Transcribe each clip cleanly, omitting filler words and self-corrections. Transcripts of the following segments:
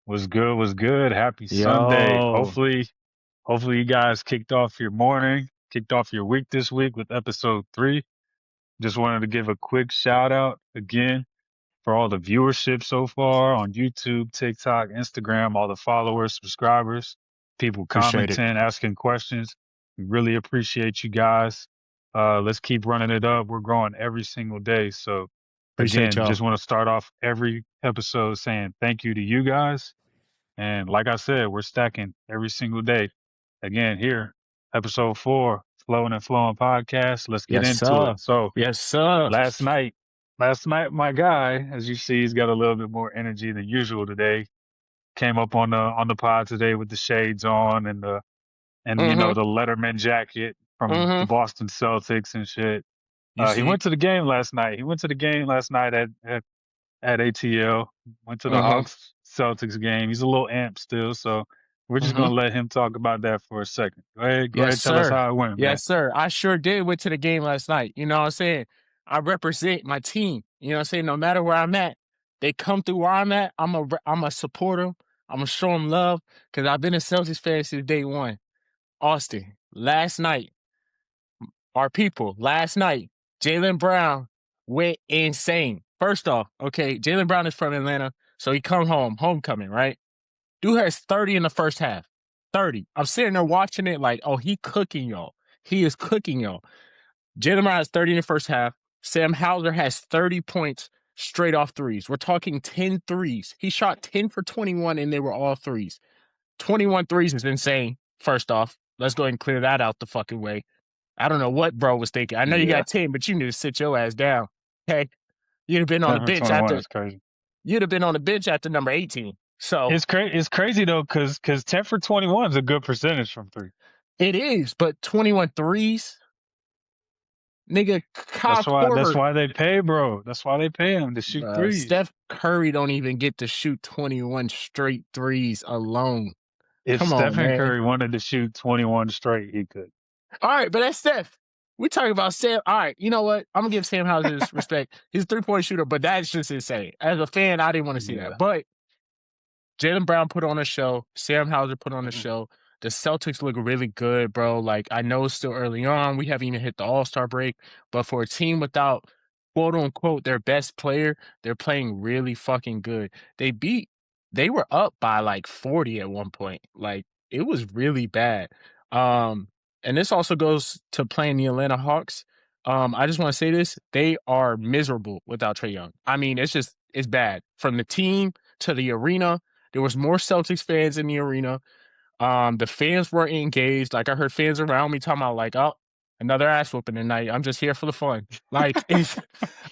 Was good, was good. Happy Sunday. Yo, Hopefully you guys kicked off your morning, kicked off your week this week with episode 3. Just wanted to give a quick shout out again for all the viewership so far on YouTube, TikTok, Instagram, all the followers, subscribers, people appreciate it. commenting, asking questions. We really appreciate you guys. Let's keep running it up. We're growing every single day. So Appreciate again, y'all. just want to start off every episode saying thank you to you guys. And like I said, we're stacking every single day. Again, here, episode 4, Flowin and Flowin podcast. Let's get Yes, into sir. it. So Yes, sir. last night, my guy, as you see, he's got a little bit more energy than usual today. Came up on the pod today with the shades on and Mm-hmm. the Letterman jacket from the Mm-hmm. Boston Celtics and shit. You He see? went to the game last night. He went to the game last night at ATL. Went to the Mm-hmm. Hawks Celtics game. He's a little amped still, so we're just Mm-hmm. gonna let him talk about that for a second. Go Yes, ahead, tell us sir. how it went, man. Yes, sir. I sure did went to the game last night. You know what I'm saying? I represent my team. You know what I'm saying? No matter where I'm at, they come through where I'm at. I'm a support them. I'm gonna show them love because I've been a Celtics fan since day one. Austin, last night, our people, last night, Jaylen Brown went insane. First off, okay, Jaylen Brown is from Atlanta, so he come home, homecoming, right? Dude has 30 in the first half. 30. I'm sitting there watching it like, oh, he cooking y'all. He is cooking y'all. Jaylen Brown has 30 in the first half. Sam Hauser has 30 points straight off threes. We're talking 10 threes. He shot 10 for 21, and they were all threes. 21 threes is insane, first off. Let's go ahead and clear that out the fucking way. I don't know what bro was thinking. I know you Yeah, got 10, but you need to sit your ass down. Okay. You'd have been on the 10 for bench 21 after is crazy. number 18. So It's crazy though, cause 10 for 21 is a good percentage from three. it is, but 21 threes, nigga, Kyle That's Korver, why they pay, bro. That's why they pay him to shoot threes. Steph Curry don't even get to shoot 21 straight threes alone. If Come on, Stephen man. Curry wanted to shoot 21 straight, he could. All right, but that's Steph. We talking about Sam. All right, you know what? I'm gonna give Sam Hauser his respect. He's a 3-point shooter, but that's just insane. As a fan, I didn't want to see that. Yeah. But Jaylen Brown put on a show. Sam Hauser put on a show. The Celtics look really good, bro. Like, I know it's still early on. We haven't even hit the All-Star break. But for a team without, quote unquote, their best player, they're playing really fucking good. They were up by like 40 at one point. Like, it was really bad. And this also goes to playing the Atlanta Hawks. I just want to say this. They are miserable without Trae Young. I mean, it's bad. From the team to the arena, there was more Celtics fans in the arena. The fans were engaged. Like I heard fans around me talking about like, oh, another ass whooping tonight. I'm just here for the fun. Like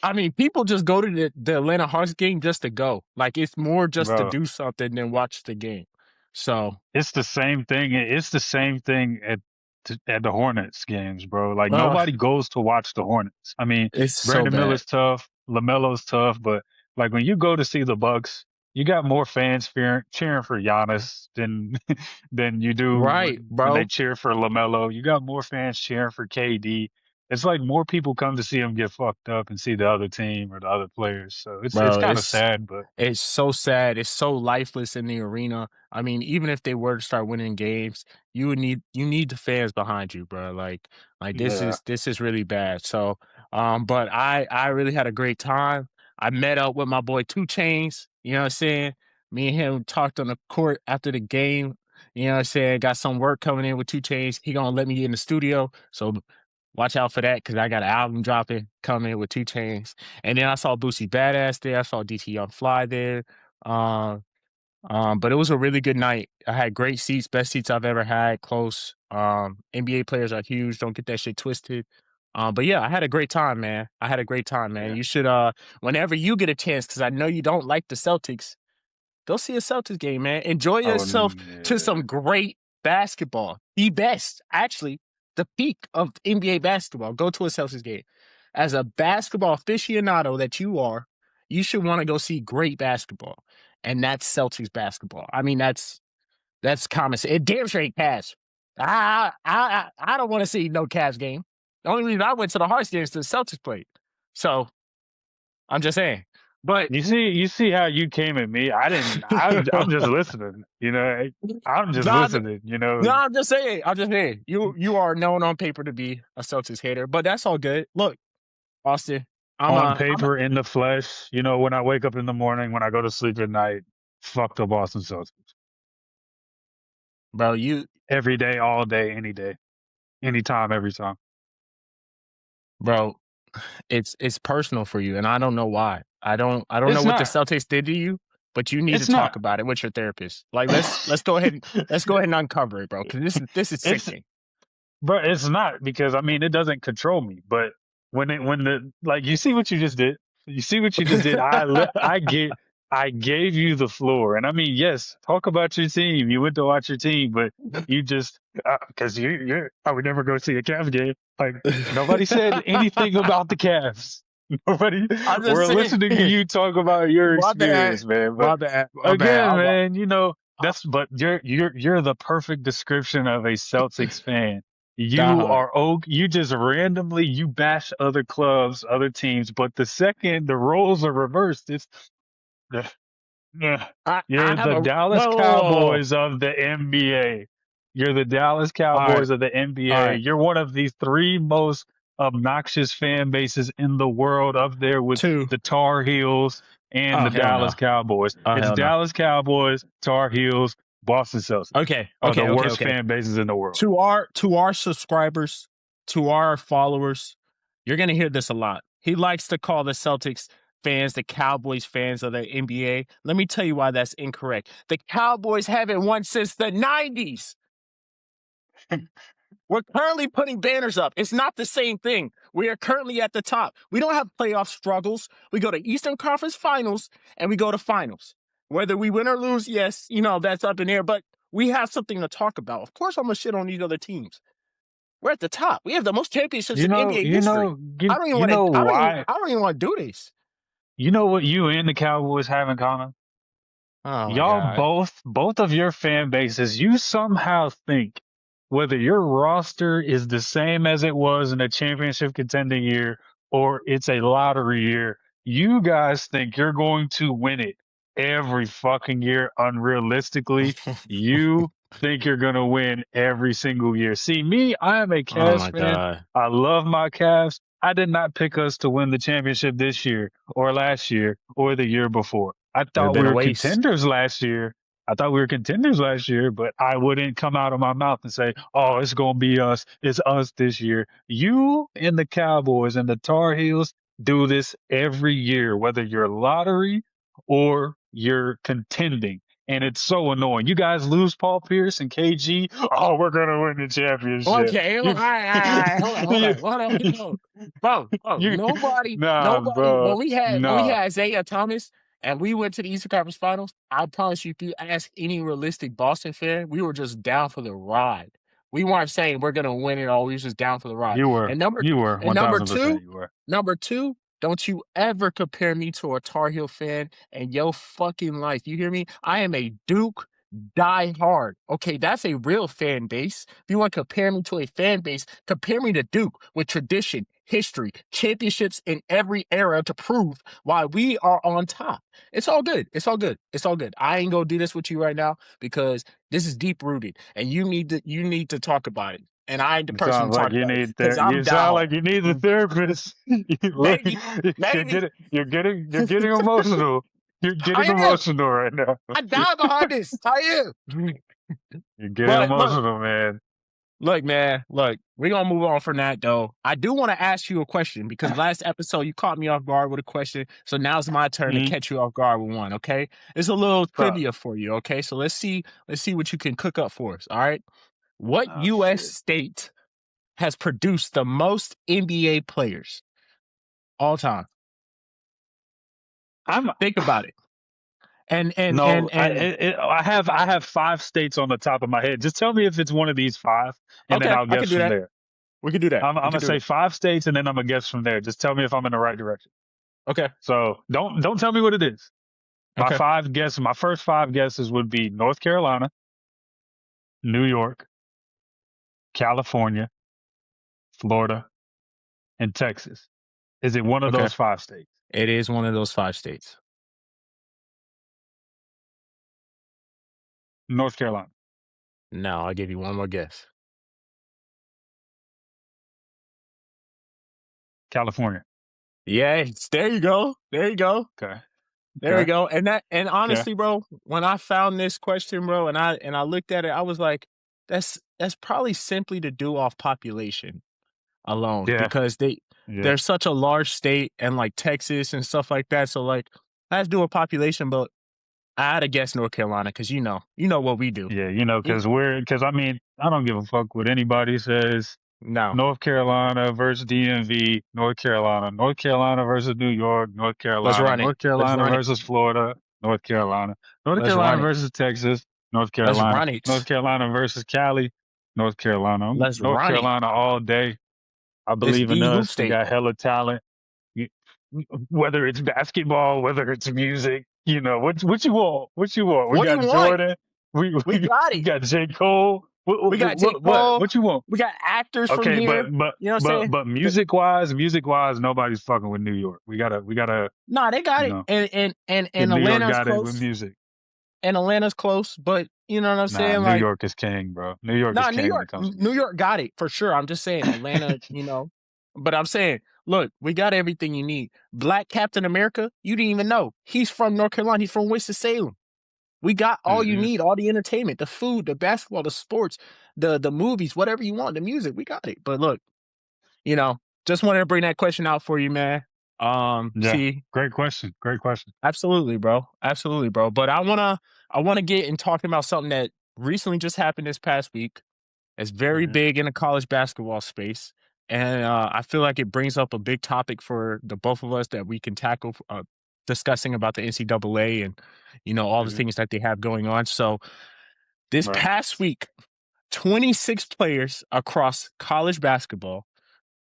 I mean, people just go to the Atlanta Hawks game just to go. Like it's more just to Bro, do something than watch the game. So it's the same thing. It's the same thing at the Hornets games, bro. Like nobody goes to watch the Hornets. I mean, it's so Brandon bad. Miller's tough, LaMelo's tough, but like when you go to see the Bucks, you got more fans cheering for Giannis than than you do Right, when they bro. cheer for LaMelo. You got more fans cheering for KD. It's like more people come to see him get fucked up and see the other team or the other players. So it's Bro, kind of sad, but it's so sad. It's so lifeless in the arena. I mean, even if they were to start winning games, you need the fans behind you, bro. Like yeah. this is really bad. So, but I really had a great time. I met up with my boy 2 Chainz. You know what I'm saying? Me and him talked on the court after the game. You know what I'm saying? Got some work coming in with 2 Chainz. He gonna let me in the studio. So watch out for that because I got an album dropping coming with 2 Chainz. And then I saw Boosie Badass there. I saw DT Young Fly there. Um, but it was a really good night. I had great seats, best seats I've ever had, close. NBA players are huge. Don't get that shit twisted. But yeah, I had a great time, man. I had a great time, man. Yeah. You should whenever you get a chance, because I know you don't like the Celtics, go see a Celtics game, man. Enjoy Oh, yourself to yeah. some great basketball. The best, actually, the peak of NBA basketball. Go to a Celtics game. As a basketball aficionado that you are, you should want to go see great basketball. And that's Celtics basketball. I mean, that's common sense. It damn sure ain't Cavs. I don't want to see no Cavs game. The only reason I went to the Hearts game is the Celtics played. So I'm just saying. But You see how you came at me. I didn't. I'm just listening. You know, I'm just nah, listening. You know, no, I'm just saying. I'm just saying. You are known on paper to be a Celtics hater, but that's all good. Look, Austin, on I'm paper, in the flesh. You know, when I wake up in the morning, when I go to sleep at night, fuck the Boston Celtics. bro. You, Every day, all day, any day, anytime, every time. bro. It's personal for you, and I don't know why. I don't know It's what the not. Celtics did to you, but you need to It's talk not. about it with your therapist. Like let's go ahead and uncover it, bro, because this is it's sickening. But it's not because I mean it doesn't control me. But when the like you see what you just did. You see what you just did. I gave you the floor, and I mean yes, talk about your team. You went to watch your team, but you just because you're I would never go see a Cavs game. Like nobody said anything about the Cavs. Nobody. I'm just We're saying. listening to you talk about your My bad. experience, man. But My bad. My bad. again, man, you know I, that's but you're the perfect description of a Celtics fan. die You hard. are you just randomly you bash other clubs, other teams, but the second the roles are reversed, it's yeah. I You're have the a Dallas whoa, whoa, whoa, whoa. Cowboys of the NBA. You're the Dallas All right. Cowboys of the All NBA. right. You're one of the three most obnoxious fan bases in the world, up there with Two. the Tar Heels and Oh the hell Dallas no. Cowboys. Oh It's hell no. Dallas Cowboys, Tar Heels, Boston Celtics Okay. are the Okay. Okay. worst Okay. fan bases in the world. To our subscribers, to our followers, you're gonna hear this a lot. He likes to call the Celtics fans the Cowboys fans of the NBA. Let me tell you why that's incorrect. The Cowboys haven't won since the 90s. We're currently putting banners up. It's not the same thing. We are currently at the top. We don't have playoff struggles. We go to Eastern Conference Finals and we go to finals. Whether we win or lose, yes, that's up in there, but we have something to talk about. Of course, I'm going to shit on these other teams. We're at the top. We have the most championships in NBA history. Why? I don't even want to do this. You know what you and the Cowboys have in common? Oh my Y'all God. both of your fan bases, you somehow think whether your roster is the same as it was in a championship contending year or it's a lottery year, you guys think you're going to win it every fucking year unrealistically. You think you're going to win every single year. See, me, I am a Oh Cavs my fan. God. I love my Cavs. I did not pick us to win the championship this year or last year or the year before. I Would have thought been we a were waste. contenders last year. I thought we were contenders last year, but I wouldn't come out of my mouth and say, "Oh, it's gonna be us. It's us this year." You and the Cowboys and the Tar Heels do this every year, whether you're lottery or you're contending, and it's so annoying. You guys lose Paul Pierce and KG. Oh, we're gonna win the championship. Okay, all You, right, all right, hold on, hold you, on, hold on, hold on. Bro, you, nah, nobody. bro, When we had nah. Isaiah Thomas and we went to the Eastern Conference Finals, I promise you, if you ask any realistic Boston fan, we were just down for the ride. We weren't saying we're gonna win it all. We was just down for the ride. And You were and number 1000%. two, You were. number two, don't you ever compare me to a Tar Heel fan in your fucking life. You hear me? I am a Duke die hard. Okay, that's a real fan base. If you want to compare me to a fan base, compare me to Duke with tradition, history, championships in every era to prove why we are on top. It's all good. It's all good. It's all good. I ain't gonna do this with you right now because this is deep rooted, and you need to talk about it. And I ain't the It person to sounds like talk you about it need because I'm you die sound hard. like you need the therapist. Look, Maybe, maybe you're getting emotional. You're getting I am. emotional right now. I die behind this. I am. You're getting But look, emotional, man. Look, man, look, we're gonna move on from that though. I do want to ask you a question because last episode you caught me off guard with a question. So now's my turn to Mm, catch you off guard with one, okay? It's a little stop. trivia for you, okay? So let's see what you can cook up for us. All right. What Oh US shit. state has produced the most NBA players all time? I'm Think about it. And no. and I have five states on the top of my head. Just tell me if it's one of these five, and then okay, I'll I guess can do from that. there. We can do that. I'm We can gonna do say it. five states, and then I'm gonna guess from there. Just tell me if I'm in the right direction. Okay. So don't tell me what it is. Okay. My first five guesses would be North Carolina, New York, California, Florida, and Texas. Is it one of Okay. those 5 states? It is one of those 5 states. North Carolina, No, I'll give you one more guess. California. Yes, there you go. There you go. Okay. There we Okay. go. And Okay. honestly, bro, when I found this question, bro, and I looked at it, I was like, that's probably simply to do off population alone Yeah. because Yeah. they're such a large state and like Texas and stuff like that. So like that's do a population, but I had to guess North Carolina because you know what we do. Yeah. You Because I mean, I don't give a fuck what anybody says. no, North Carolina versus DMV, North Carolina versus New York, let's run it. North Let's Carolina run it. versus Florida, North Let's run Carolina it. versus Texas, Let's run North it. Carolina versus Cali, Let's North run it. Carolina all day. I It's believe in the hoop us. We state. got hella talent. You- Whether it's basketball, whether it's music, what you want, what you want. We What do you got want? Jordan. We We got we it. got J Cole. We got J. What Cole. what you want? We got actors from Okay, here. You know what I'm saying? music wise, nobody's fucking with New York. We gotta, Nah, they got you it. know, And New York Atlanta's got it with close. music. And Atlanta's close, but you know what I'm Nah, saying? New Like, York is king, bro. New York is nah, king when it comes to New music. York got it for sure. I'm just saying Atlanta, But I'm saying, look, we got everything you need. Black Captain America, you didn't even know. He's from North Carolina. He's from Winston-Salem. We got all you Hmm. need, all the entertainment, the food, the basketball, the sports, the movies, whatever you want, the music. We got it. But look, you know, just wanted to bring that question out for you, man. Yeah, See, great question. Great question. absolutely, bro. Absolutely, bro. But I wanna get in talking about something that recently just happened this past week. It's very Hmm. big in the college basketball space. And I feel like it brings up a big topic for the both of us that we can tackle discussing about the NCAA and all the Hmm. things that they have going on. So this Right. past week, 26 players across college basketball,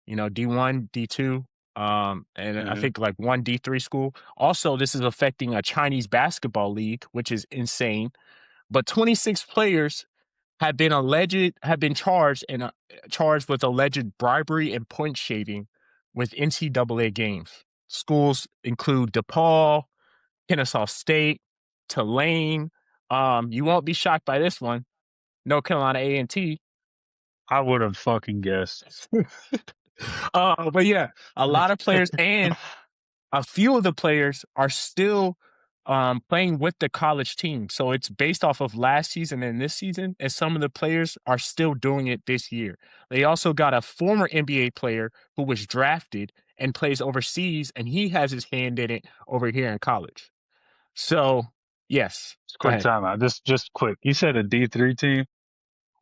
D1, D2, and I Hmm. think like one D3 school. Also, this is affecting a Chinese basketball league, which is insane. But 26 players have been charged with alleged bribery and point shaving with NCAA games. Schools include DePaul, Kennesaw State, Tulane. You won't be shocked by this one. North Carolina A&T. I would have fucking guessed. But yeah, a lot of players and a few of the players are still playing with the college team. So it's based off of last season and this season, and some of the players are still doing it this year. They also got a former NBA player who was drafted and plays overseas, and he has his hand in it over here in college. So, yes, Just go quick ahead. timeout. Just quick. You said a D3 team.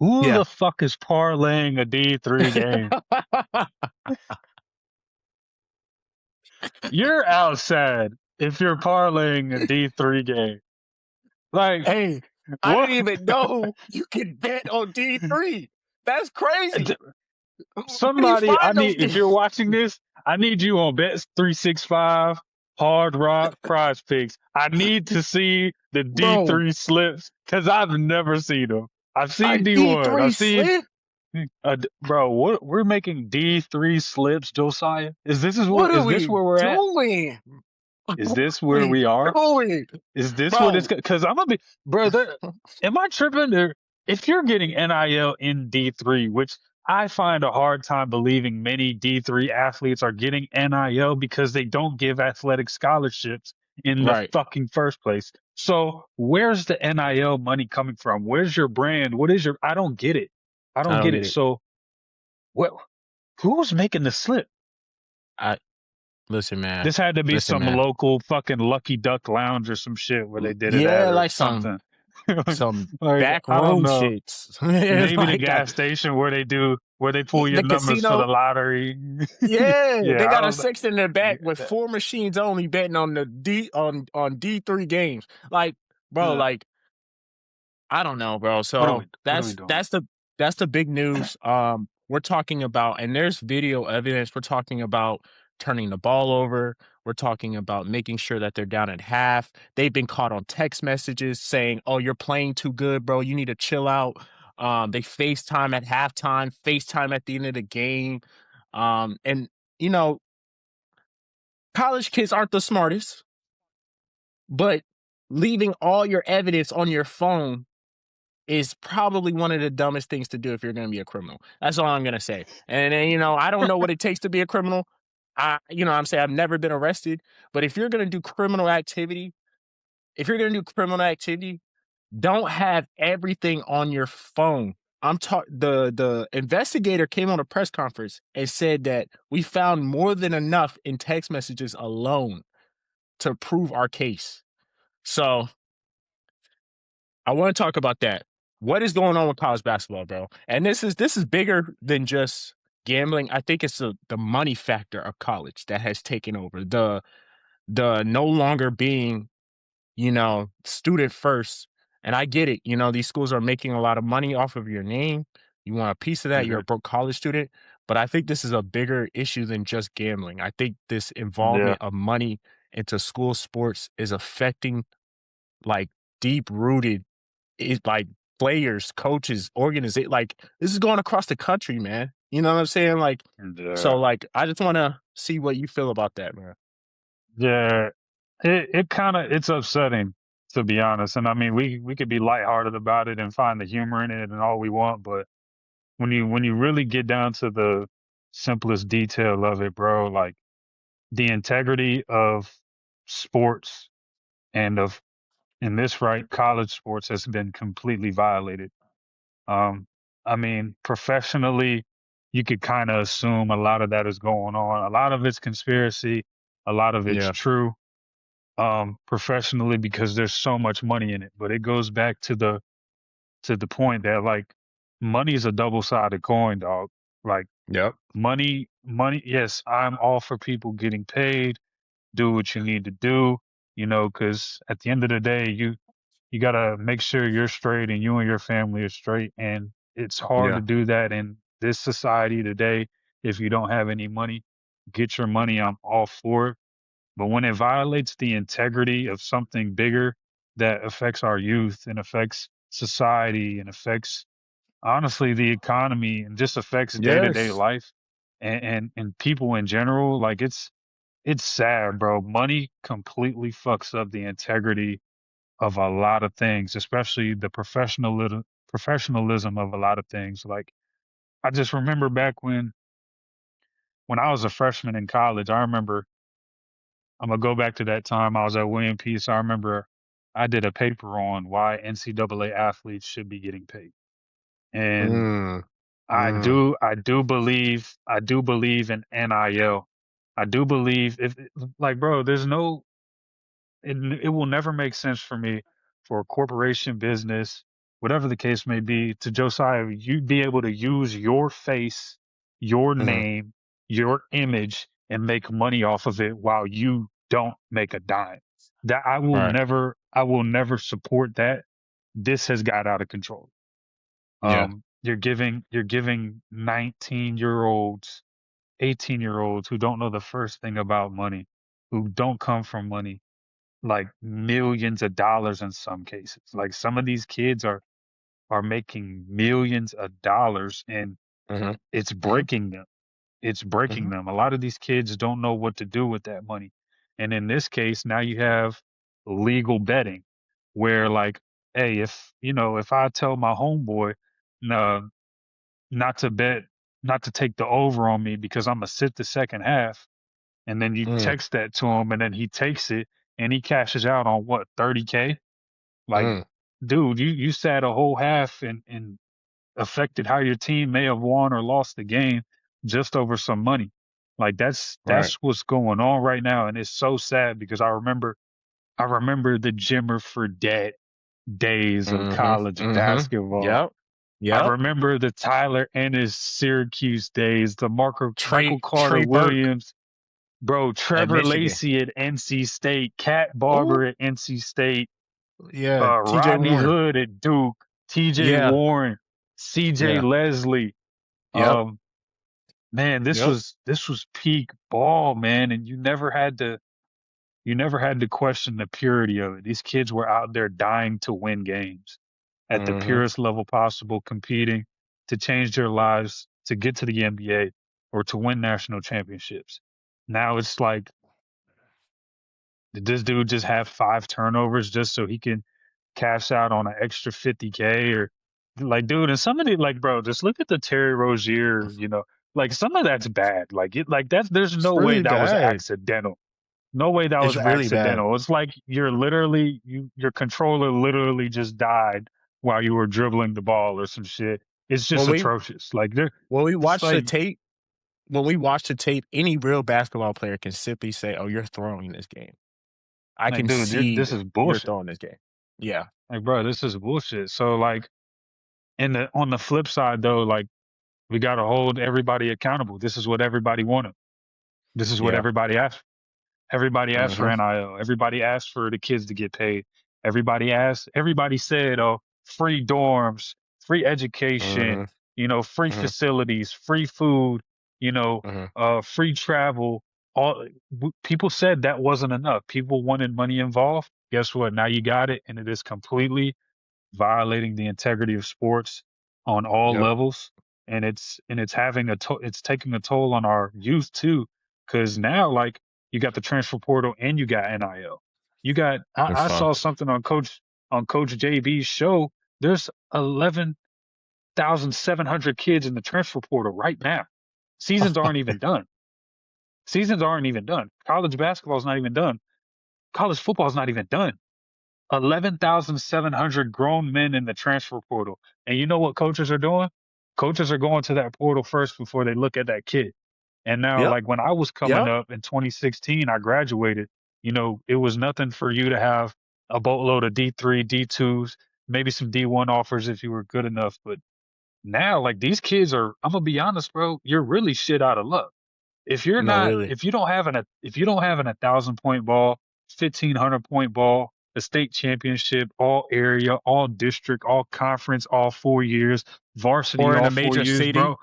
Who Yeah. the fuck is parlaying a D3 game? You're outside if you're parlaying a D3 game. Like, Hey, I what? didn't even know you could bet on D3. That's crazy. Where do you Somebody, find those if games? you're watching this, I need you on Bets 365, Hard Rock, Prize Picks. I need to see the Bro, D3 slips because I've never seen them. I've a seen D1. D3 I've seen, slip? bro, what we're making D3 slips, Josiah? What are Is this we where we're at? doing? Is What this are where we we are? doing? Is this what it's Bro, because I'm gonna be, brother? Am I tripping? Or if you're getting NIL in D3, which I find a hard time believing many D3 athletes are getting NIL because they don't give athletic scholarships in the right. fucking first place. So where's the NIL money coming from? Where's your brand? What is your? I don't get it. I I don't don't get get it. it. So what? Who's making the slip? I listen, man. This had to be Listen, some man. local fucking Lucky Duck Lounge or some shit where they did it at Yeah, or like something. some Like, back I don't room know. shits. It's Maybe the like gas station where they pull your the numbers for the casino. lottery. Yeah, Yeah, they I got a don't know. section in the back with Yeah, four machines only betting on the D3 games. Like, bro, uh, like I don't know, bro. what So are we doing? that's the big news. We're talking about, and there's video evidence. We're talking about turning the ball over. We're talking about making sure that they're down at half. They've been caught on text messages saying, "Oh, you're playing too good, bro. You need to chill out." They FaceTime at halftime, FaceTime at the end of the game, and you know college kids aren't the smartest, but leaving all your evidence on your phone is probably one of the dumbest things to do if you're going to be a criminal. That's all I'm going to say. And then, I don't know what it takes to be a criminal. I'm saying I've never been arrested, but if you're going to do criminal activity, don't have everything on your phone. The investigator came on a press conference and said that we found more than enough in text messages alone to prove our case. So I want to talk about that. What is going on with college basketball, bro? And this is bigger than just gambling. I think it's the money factor of college that has taken over. The no longer being, student first. And I get it. These schools are making a lot of money off of your name. You want a piece of that. You're Hmm. a broke college student. But I think this is a bigger issue than just gambling. I think this Yeah. involvement of money into school sports is affecting like deep rooted is like players, coaches, organization. Like this is going across the country, man. You know what I'm saying? Like, so Yeah. like I just want to see what you feel about that, man. Yeah. It's upsetting, to be honest. And I mean, we could be lighthearted about it and find the humor in it and all we want, but when you really get down to the simplest detail of it, bro, like the integrity of sports and of in this right college sports has been completely violated. Um, I mean, professionally, you could kind of assume a lot of that is going on. A lot of it's conspiracy, a lot of it's Yeah. true. Professionally, because there's so much money in it, but it goes back to the point that like money is a double-sided coin, dog. Like Yep. money. Yes, I'm all for people getting paid. Do what you need to do, because at the end of the day, you gotta make sure you're straight and you and your family are straight. And it's hard to Yeah. do that in this society today if you don't have any money. Get your money. I'm all for it. But when it violates the integrity of something bigger that affects our youth and affects society and affects honestly the economy and just affects day to day Yes. life and people in general, like it's sad, bro. Money completely fucks up the integrity of a lot of things, especially the professionalism of a lot of things. Like I just remember back when I was a freshman in college, I remember I'm gonna go back to that time I was at William Peace. I remember I did a paper on why NCAA athletes should be getting paid. And Mm. I Mm. do I do believe in NIL. I do believe if like bro, there's no it will never make sense for me for a corporation business, whatever the case may be, to Josiah, you be able to use your face, your Mm. name, your image, and make money off of it while you don't make a dime. That Right. I will never support that. This has got out of control. Yeah. You're giving 19-year-olds, 18-year-olds who don't know the first thing about money, who don't come from money, like millions of dollars in some cases. Like some of these kids are making millions of dollars and Mm-hmm. it's Mm-hmm. breaking them. It's breaking Mm-hmm. them. A lot of these kids don't know what to do with that money. And in this case, now you have legal betting where like, hey, if I tell my homeboy no not to bet, not to take the over on me because I'm gonna sit the second half, and then you Mm. text that to him and then he takes it and he cashes out on what, 30K? Like, Mm. dude, you sat a whole half and affected how your team may have won or lost the game just over some money. Like Right. that's what's going on right now, and it's so sad because I remember the Jimmer Fredette days of Mm-hmm. college Mm-hmm. basketball. Yep. I Yep. remember the Tyler Ennis Syracuse days, the Michael Carter Trey Burke Williams, bro, at Trevor Michigan. Lacey at NC State, Cat Barber Oh, at NC State, yeah. TJ Rodney Warren. Hood at Duke, TJ Yeah. Warren, CJ Yeah. Leslie. Yep. Um, man, Yep. this was peak ball, man, and you never had to question the purity of it. These kids were out there dying to win games at the Mm-hmm. purest level possible, competing to change their lives, to get to the NBA or to win national championships. Now it's like Did this dude just have 5 turnovers just so he can cash out on an extra 50K or like, dude, and some of the like, bro, just look at the Terry Rozier, like some of that's bad. Like it, like that's there's It's no way really that was bad. accidental. No way that It's was really bad. accidental. It's like your controller literally just died while you were dribbling the ball or some shit. It's When just we atrocious. Like there, when we it's watch the like tape, when we watch the tape, any real basketball player can simply say, "Oh, you're throwing this game. I like can dude, see this that is you're bullshit. throwing this game." Yeah. Like bro, this is bullshit. So like, and on the flip side though, like we got to hold everybody accountable. This is what everybody wanted. This is what Yeah. everybody asked. Everybody asked for Mhm. NIL. Everybody asked for the kids to get paid. Everybody said, oh, free dorms, free education, Mhm. free Mhm. facilities, free food, Mhm. free travel. People said that wasn't enough. People wanted money involved. Guess what? Now you got it, and it is completely violating the integrity of sports on all Yep. levels, and it's having it's taking a toll on our youth too, because now like you got the transfer portal and you got NIL. You got They're I saw fucked. something on Coach JB's show. There's 11,700 kids in the transfer portal right now. Seasons aren't even done. Seasons aren't even done. College basketball's not even done. College football's not even done. 11,700 grown men in the transfer portal. And you know what coaches are doing? Coaches are going to that portal first before they look at that kid. And now, Yep. like when I was coming Yep. up in 2016, I graduated, it was nothing for you to have a boatload of D3, D2s, maybe some D1 offers if you were good enough. But now, like these kids are, I'm going to be honest, bro, you're really shit out of luck. No, really. If you don't have an 1,000 point ball, 1,500 point ball, a state championship, all area, all district, all conference, all 4 years, varsity, Or in all a four major years, city. bro.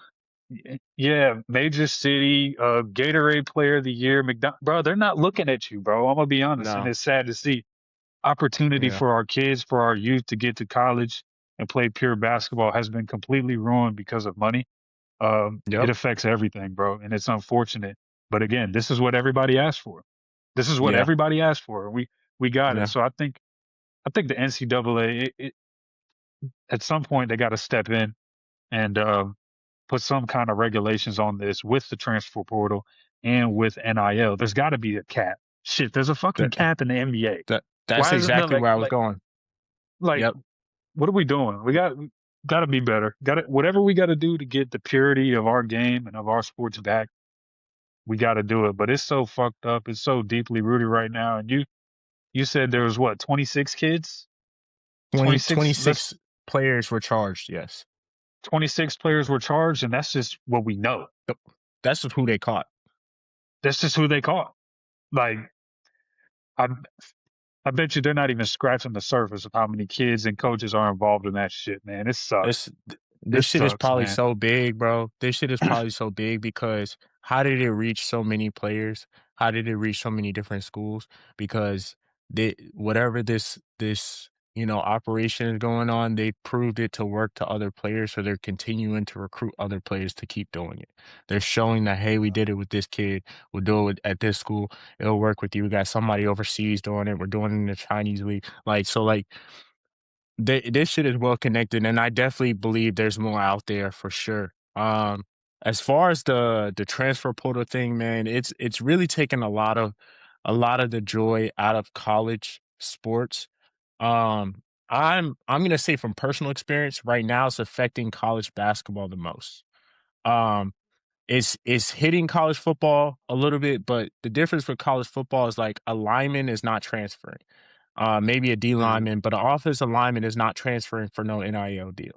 Yeah, major city, Gatorade Player of the Year, McDonald, bro. They're not looking at you, bro. I'm gonna be honest, and No. it's sad to see opportunity Yeah. for our kids, for our youth to get to college and play pure basketball has been completely ruined because of money. It Yep. affects everything, bro, and it's unfortunate. But again, this is what everybody asked for. This is what Yeah. everybody asked for. We got it. Yeah. So I think the NCAA at some point they got to step in and put some kind of regulations on this with the transfer portal and with NIL. There's got to be a cap. Shit, there's a fucking That cap in the NBA. that's Why isn't there exactly like where I was like going. like Yep. what are we doing? We got to be better. Got to whatever we got to do to get the purity of our game and of our sports back. We got to do it. But it's so fucked up. It's so deeply rooted right now. And you said there was what 26 kids, 20 26. Let's 26 players were charged. Yes. 26 players were charged, and that's just what we know. Yep. That's who they caught. That's just who they caught. Like I I bet you they're not even scratching the surface of how many kids and coaches are involved in that shit, man. It This sucks. It this shit is sucks, probably man. so big, bro. This shit is probably so big because how did it reach so many players? How did it reach so many different schools? Because whatever this operation is going on, they proved it to work to other players, so they're continuing to recruit other players to keep doing it. They're showing that hey, we did it with this kid, we'll do it at this school, it'll work with you. We got somebody overseas doing it, we're doing it in the Chinese league. Like this shit is well connected, and I definitely believe there's more out there for sure. As far as the transfer portal thing, man, it's really taken a lot of the joy out of college sports. Um, I'm gonna say from personal experience, right now, it's affecting college basketball the most. Um, it's hitting college football a little bit, but the difference with college football is like a lineman is not transferring. Maybe a D Mhm. lineman, but an offensive lineman is not transferring for no NIL deal.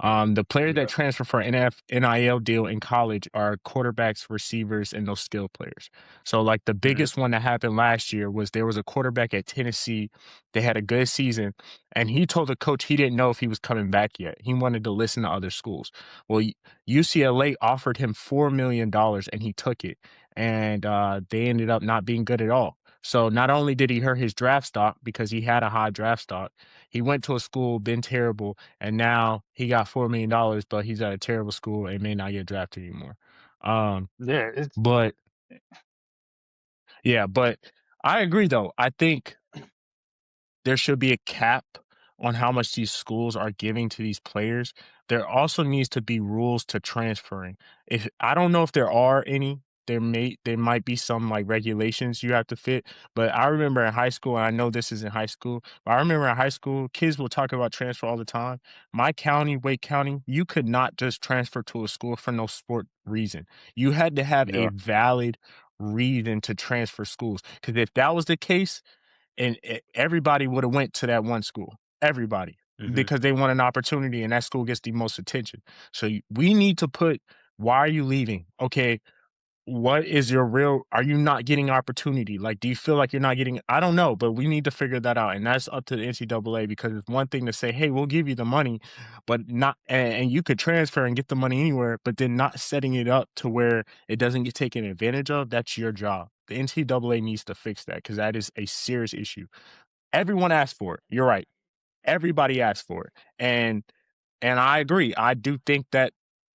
The players that Yeah. transfer for NIL deal in college are quarterbacks, receivers, and those skill players. So, like the Mhm. biggest one that happened last year was there was a quarterback at Tennessee. They had a good season, and he told the coach he didn't know if he was coming back yet. He wanted to listen to other schools. Well, UCLA offered him $4 million, and he took it. And they ended up not being good at all. So not only did he hurt his draft stock because he had a high draft stock, he went to a school, been terrible, and now he got $4 million, but he's at a terrible school and may not get drafted anymore. Um, Yeah. It's but yeah, but I agree though. I think there should be a cap on how much these schools are giving to these players. There also needs to be rules to transferring. If I don't know if there are any, there might be some like regulations you have to fit. But I remember in high school, and I know this is in high school, but I remember in high school, kids will talk about transfer all the time. My county, Wake County, you could not just transfer to a school for no sport reason. You had to have a Yeah. valid reason to transfer schools. Because if that was the case, and everybody would have went to that one school. Everybody, Hmm. because they want an opportunity, and that school gets the most attention. So we need to put, why are you leaving? Okay, what is your real? Are you not getting opportunity? Like, do you feel like you're not getting? I don't know, but we need to figure that out, and that's up to the NCAA because it's one thing to say, "Hey, we'll give you the money," but not, and you could transfer and get the money anywhere, but then not setting it up to where it doesn't get taken advantage of. That's your job. The NCAA needs to fix that because that is a serious issue. Everyone asked for it. You're right. Everybody asked for it. And I agree. I do think that,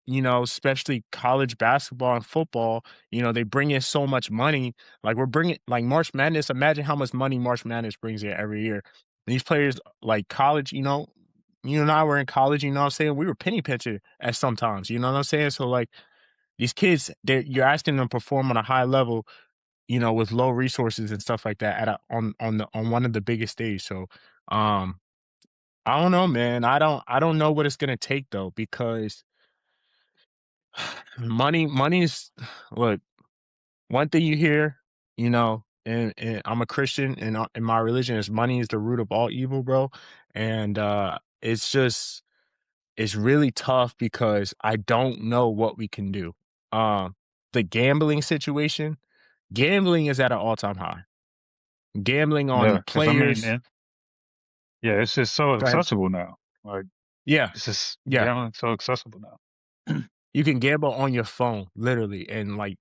especially college basketball and football, they bring in so much money. Like we're bringing like March Madness. Imagine how much money March Madness brings in every year. These players like college, you and I were in college, you know what I'm saying? We were penny pinching at sometimes, you know what I'm saying? So like these kids, you're asking them to perform on a high level, with low resources and stuff like that on one of the biggest stage. So um I don't know, man. I don't know what it's gonna take though, because money's look, one thing you hear, and I'm a Christian and in my religion is money is the root of all evil, bro. And it's really tough because I don't know what we can do. Um the gambling situation, gambling is at an all-time high. Gambling Yeah. on Cause I mean, players. yeah, it's just so Go ahead. accessible now. Like Yeah, it's just yeah. gambling so accessible now. You can gamble on your phone, literally, and like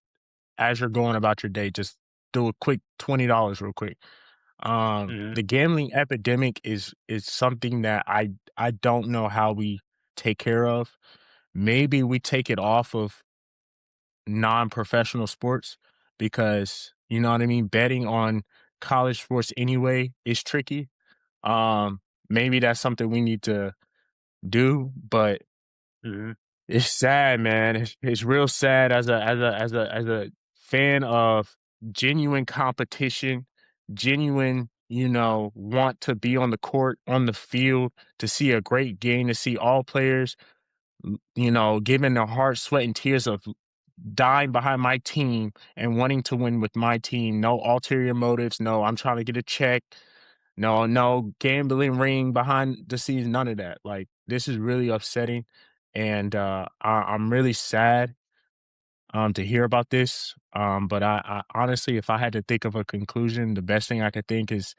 as you're going about your day, just do a quick $20 real quick. Hmm. The gambling epidemic is something that I don't know how we take care of. Maybe we take it off of non-professional sports because you know what I mean. Betting on college sports anyway is tricky. Maybe that's something we need to do, but Hmm. it's sad, man. It's real sad as a fan of genuine competition, genuine, want to be on the court, on the field, to see a great game, to see all players, giving their heart, sweat, and tears of dying behind my team and wanting to win with my team. No ulterior motives. No, I'm trying to get a check. No gambling ring behind the scenes, none of that. Like, this is really upsetting, and, I'm really sad, to hear about this, but I honestly, if I had to think of a conclusion, the best thing I could think is,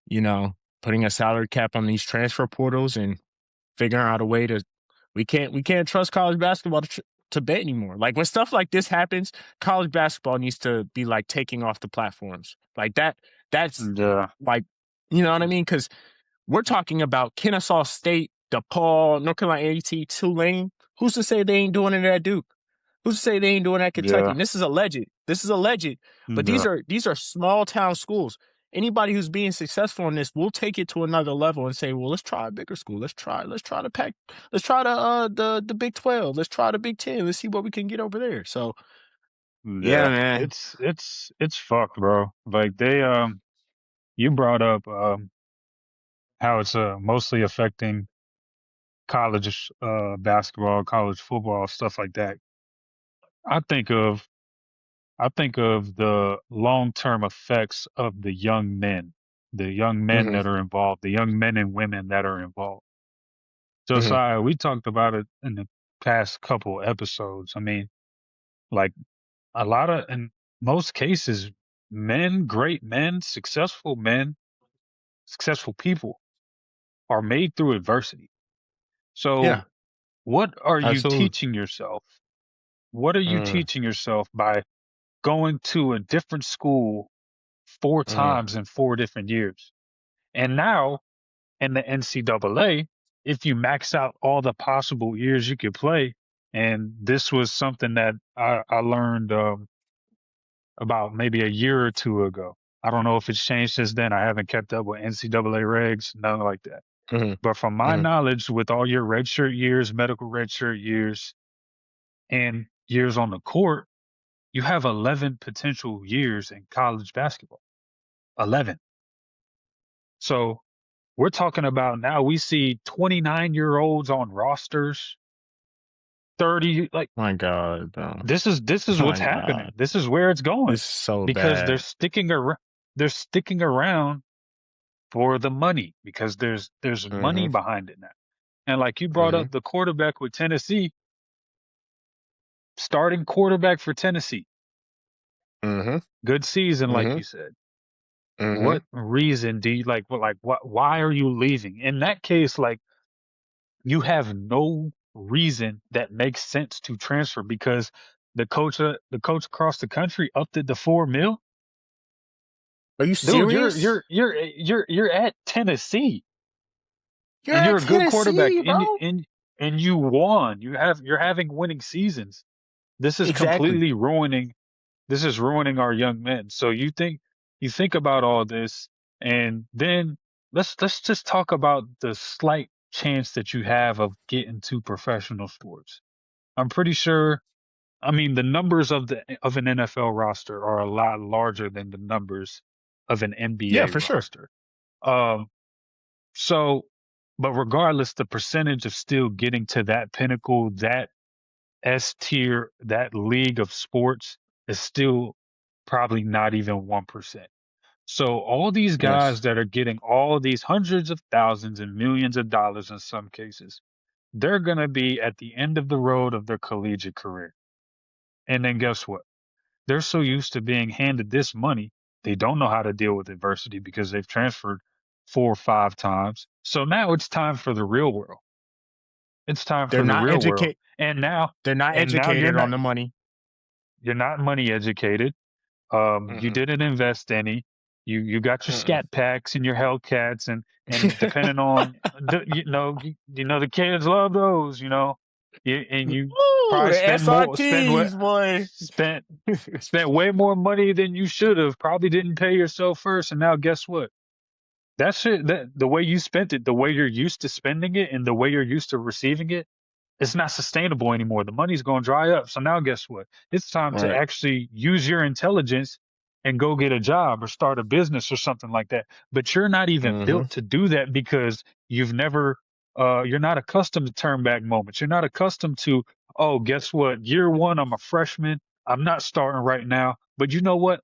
you know, putting a salary cap on these transfer portals and figuring out a way to we can't trust college basketball to bet anymore. Like, when stuff like this happens, college basketball needs to be, like, taking off the platforms. Like, that's, Yeah. like, you know what I mean? Because we're talking about Kennesaw State, DePaul, North Carolina A&T, Tulane. Who's to say they ain't doing it at Duke? Who's to say they ain't doing it at Kentucky? Yeah. And this is alleged. This is alleged. But these Yeah. are these are small town schools. Anybody who's being successful in this will take it to another level and say, well, let's try a bigger school. Let's try the pack. Let's try the Big 12. Let's try the Big 10. Let's see what we can get over there. So yeah, Yeah. man. It's fucked, bro. Like you brought up how it's mostly affecting college basketball, college football, stuff like that. I think of I think of the long-term effects of the young men Hmm. that are involved, the young men and women that are involved. Hmm. Josiah, we talked about it in the past couple episodes. I mean, like in most cases, great men, successful people are made through adversity. So Yeah, what are you absolutely. teaching yourself? What are you Mm, teaching yourself by going to a different school four mm. times in 4 different years? And now in the NCAA, if you max out all the possible years you could play, and this was something that I learned about maybe a year or two ago. I don't know if it's changed since then. I haven't kept up with NCAA regs, nothing like that. Mhm. But from my Mhm. knowledge, with all your redshirt years, medical redshirt years, and years on the court, you have 11 potential years in college basketball. 11. So we're talking about now we see 29-year-olds on rosters, 30, like My God, bro. this is what's My happening. God. This is where it's going It's so because bad. they're sticking around for the money because there's money Mhm. behind it now. And like you brought Mhm. up the quarterback with Tennessee, starting quarterback for Tennessee, Mhm. good season, like Mhm. you said. Mhm. What reason do you like what why are you leaving? In that case, like you have no reason that makes sense to transfer because the coach across the country upped it to 4 mil. Are you Dude, serious? you're at Tennessee You're and at you're a good quarterback Tennessee, bro. and you won. You're having winning seasons. This is Exactly. completely ruining this is ruining our young men. So you think about all this and then let's just talk about the slight chance that you have of getting to professional sports. I'm pretty sure I mean the numbers of an NFL roster are a lot larger than the numbers of an Yeah, NBA for sure. roster. Um so but regardless the percentage of still getting to that pinnacle, that S tier, that league of sports is still probably not even 1%. So all these Yes. guys that are getting all these hundreds of thousands and millions of dollars in some cases, they're going to be at the end of the road of their collegiate career. And then guess what? They're so used to being handed this money, they don't know how to deal with adversity because they've transferred 4 or 5 times. So now it's time for the real world. It's time They're for the not real world. educate And they're not now educated on the money. you're not money educated. You Mm-mm. didn't invest any. You got your Mm-mm. scat packs and your Hellcats and depending on you know the kids love those, and you Ooh, probably the SRTs, boy. spent spent way more money than you should have. Probably didn't pay yourself first, and now guess what? That shit, that the way you spent it, the way you're used to spending it, and the way you're used to receiving it, it's not sustainable anymore. The money's going to dry up. So now guess what? It's time to Right. actually use your intelligence and go get a job or start a business or something like that. But you're not even Mhm. built to do that because you're not accustomed to turn back moments. You're not accustomed to, oh, guess what? Year one, I'm a freshman. I'm not starting right now. But you know what?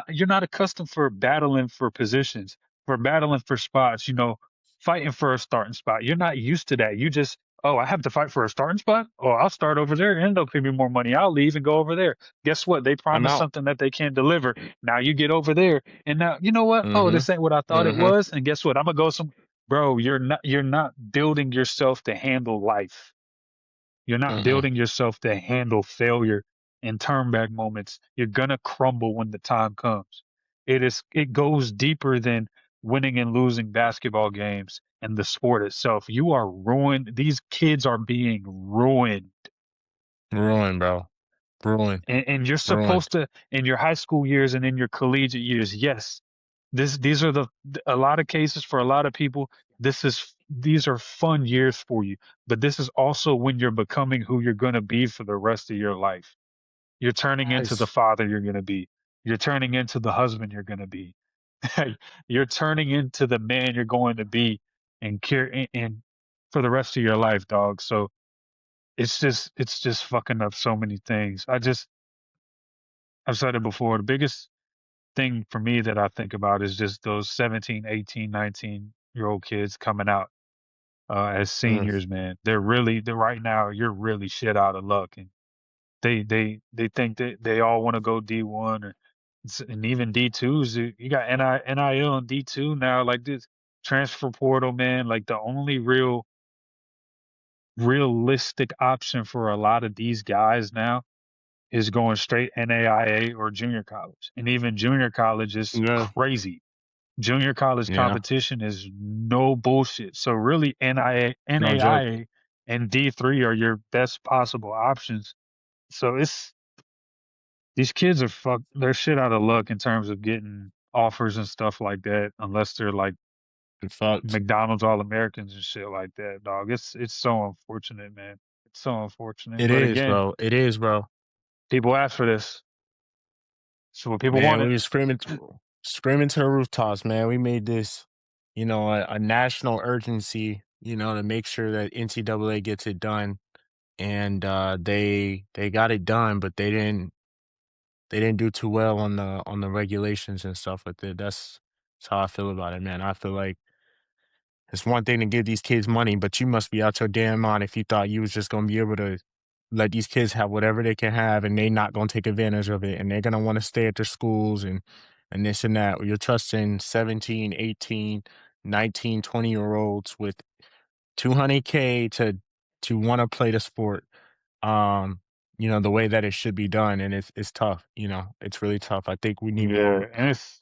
You're not accustomed for battling for positions, for battling for spots, fighting for a starting spot. You're not used to that. You just, oh, I have to fight for a starting spot? Oh, I'll start over there and they'll pay me more money. I'll leave and go over there. Guess what? They I'm promise out. something that they can't deliver. Now you get over there and now you know what? Oh, Mhm. this ain't what I thought it Mhm. was. And guess what? I'm gonna go some bro, you're not building yourself to handle life. You're not Mm-mm. building yourself to handle failure and turn back moments. You're gonna crumble when the time comes. It goes deeper than winning and losing basketball games and the sport itself. You are ruined. These kids are being ruined. Ruined, bro. Ruined. And you're Ruined. supposed to in your high school years and in your collegiate years, yes. These are a lot of cases for a lot of people, these are fun years for you. But this is also when you're becoming who you're gonna be for the rest of your life. You're turning into the Yes. father you're gonna be. You're turning into the husband you're gonna be. You're turning into the man you're going to be and care and for the rest of your life, dog. So it's just fucking up so many things. I've said it before. The biggest thing for me that I think about is just those 17, 18, 19-year-old kids coming out as Mm. seniors, man. They're right now, you're really shit out of luck. And they think that they all want to go D1 and even D2s. You got NIL and D2 now, like this transfer portal, man. Like the only realistic option for a lot of these guys now is going straight NAIA or junior college. And even junior college is Yeah. crazy. Junior college Yeah. competition is no bullshit. So really No joke. NAIA and D3 are your best possible options. So these kids are they're shit out of luck in terms of getting offers and stuff like that unless they're like It fucked. McDonald's All Americans and shit like that, dog. It's so unfortunate, man. It's so unfortunate. It But is, again, bro. It is, bro. people ask for this. So what people Man, wanted. we were screaming to the rooftops, man. We made this, a national urgency, to make sure that NCAA gets it done. And they got it done, but they didn't do too well on the regulations and stuff with it. That's how I feel about it, man. I feel like it's one thing to give these kids money, but you must be out your damn mind if you thought you was just gonna be able to let these kids have whatever they can have and they not gonna take advantage of it and they're gonna want to stay at their schools and this and that. You're trusting 17, 18, 19, 20-year olds with 200K to want to play the sport. Um, the way that it should be done, and it's tough. It's really tough. I think we need Yeah, more and it's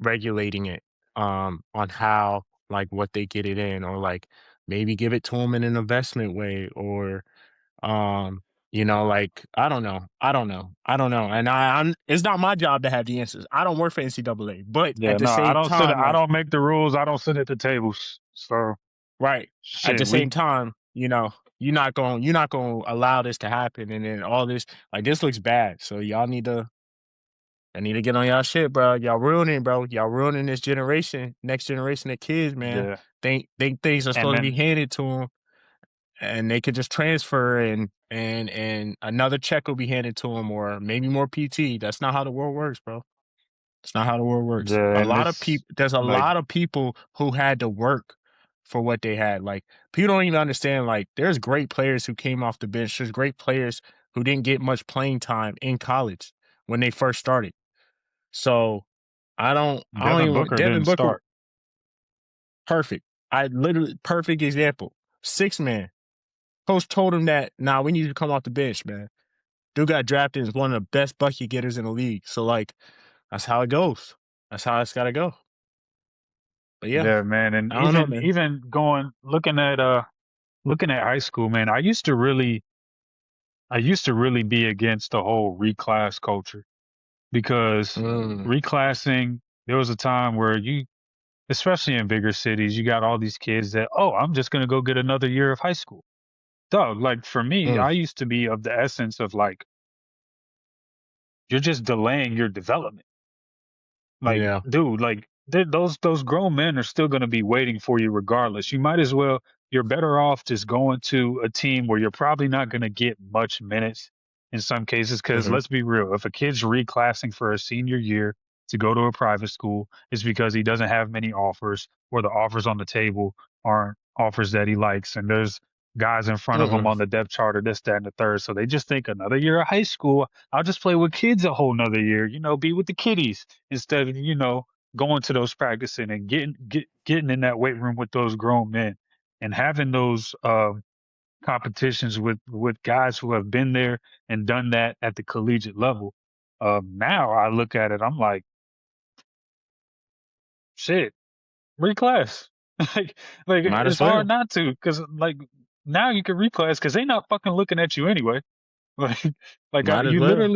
regulating it on how, like, what they get it in, or like maybe give it to them in an investment way, or like, I don't know, and I'm it's not my job to have the answers. I don't work for NCAA, but yeah, at the no, same time, I like, don't make the rules, I don't sit at the tables. So right, at the shit, same we time, you're not gonna allow this to happen, and then all this, like, this looks bad, so I need to get on y'all shit, bro. Y'all ruining, bro. Y'all ruining this generation, next generation of kids, man. yeah. Think things are And supposed to be then handed to them, and they could just transfer, and another check will be handed to them, or maybe more PT. That's not how the world works, bro. It's not how the world works. yeah, A and lot of it's people. There's a like lot of people who had to work for what they had. Like, people don't even understand. Like, there's great players who came off the bench. There's great players who didn't get much playing time in college when they first started. So I don't Devin even want Booker Devin didn't Booker. start. Perfect. I literally perfect example. 6 man. Coach told him that, nah, we need you to come off the bench, man. Dude got drafted as one of the best bucket getters in the league. So, like, that's how it goes. That's how it's gotta go. But yeah, Yeah, man. And I don't know, even man. even going looking at high school, man, I used to really be against the whole reclass culture because Mm, reclassing, there was a time where especially in bigger cities, you got all these kids that, oh, I'm just gonna go get another year of high school. Dog, like for me, mm, I used to be of the essence of like, you're just delaying your development. Like, yeah. dude, like those grown men are still going to be waiting for you regardless. You might as well. You're better off just going to a team where you're probably not going to get much minutes in some cases. Because Mhm, let's be real, if a kid's reclassing for a senior year to go to a private school, it's because he doesn't have many offers, or the offers on the table aren't offers that he likes, and there's guys in front of him mm-mm, on the depth chart or this, that, and the third. So they just think another year of high school, I'll just play with kids a whole nother year. Be with the kiddies instead of going to those practicing and getting in that weight room with those grown men and having those competitions with guys who have been there and done that at the collegiate level. Now I look at it, I'm like, shit, reclass. like might it's as hard well. not to, because like now you can reclass because they not fucking looking at you anyway. Like, Might as you well.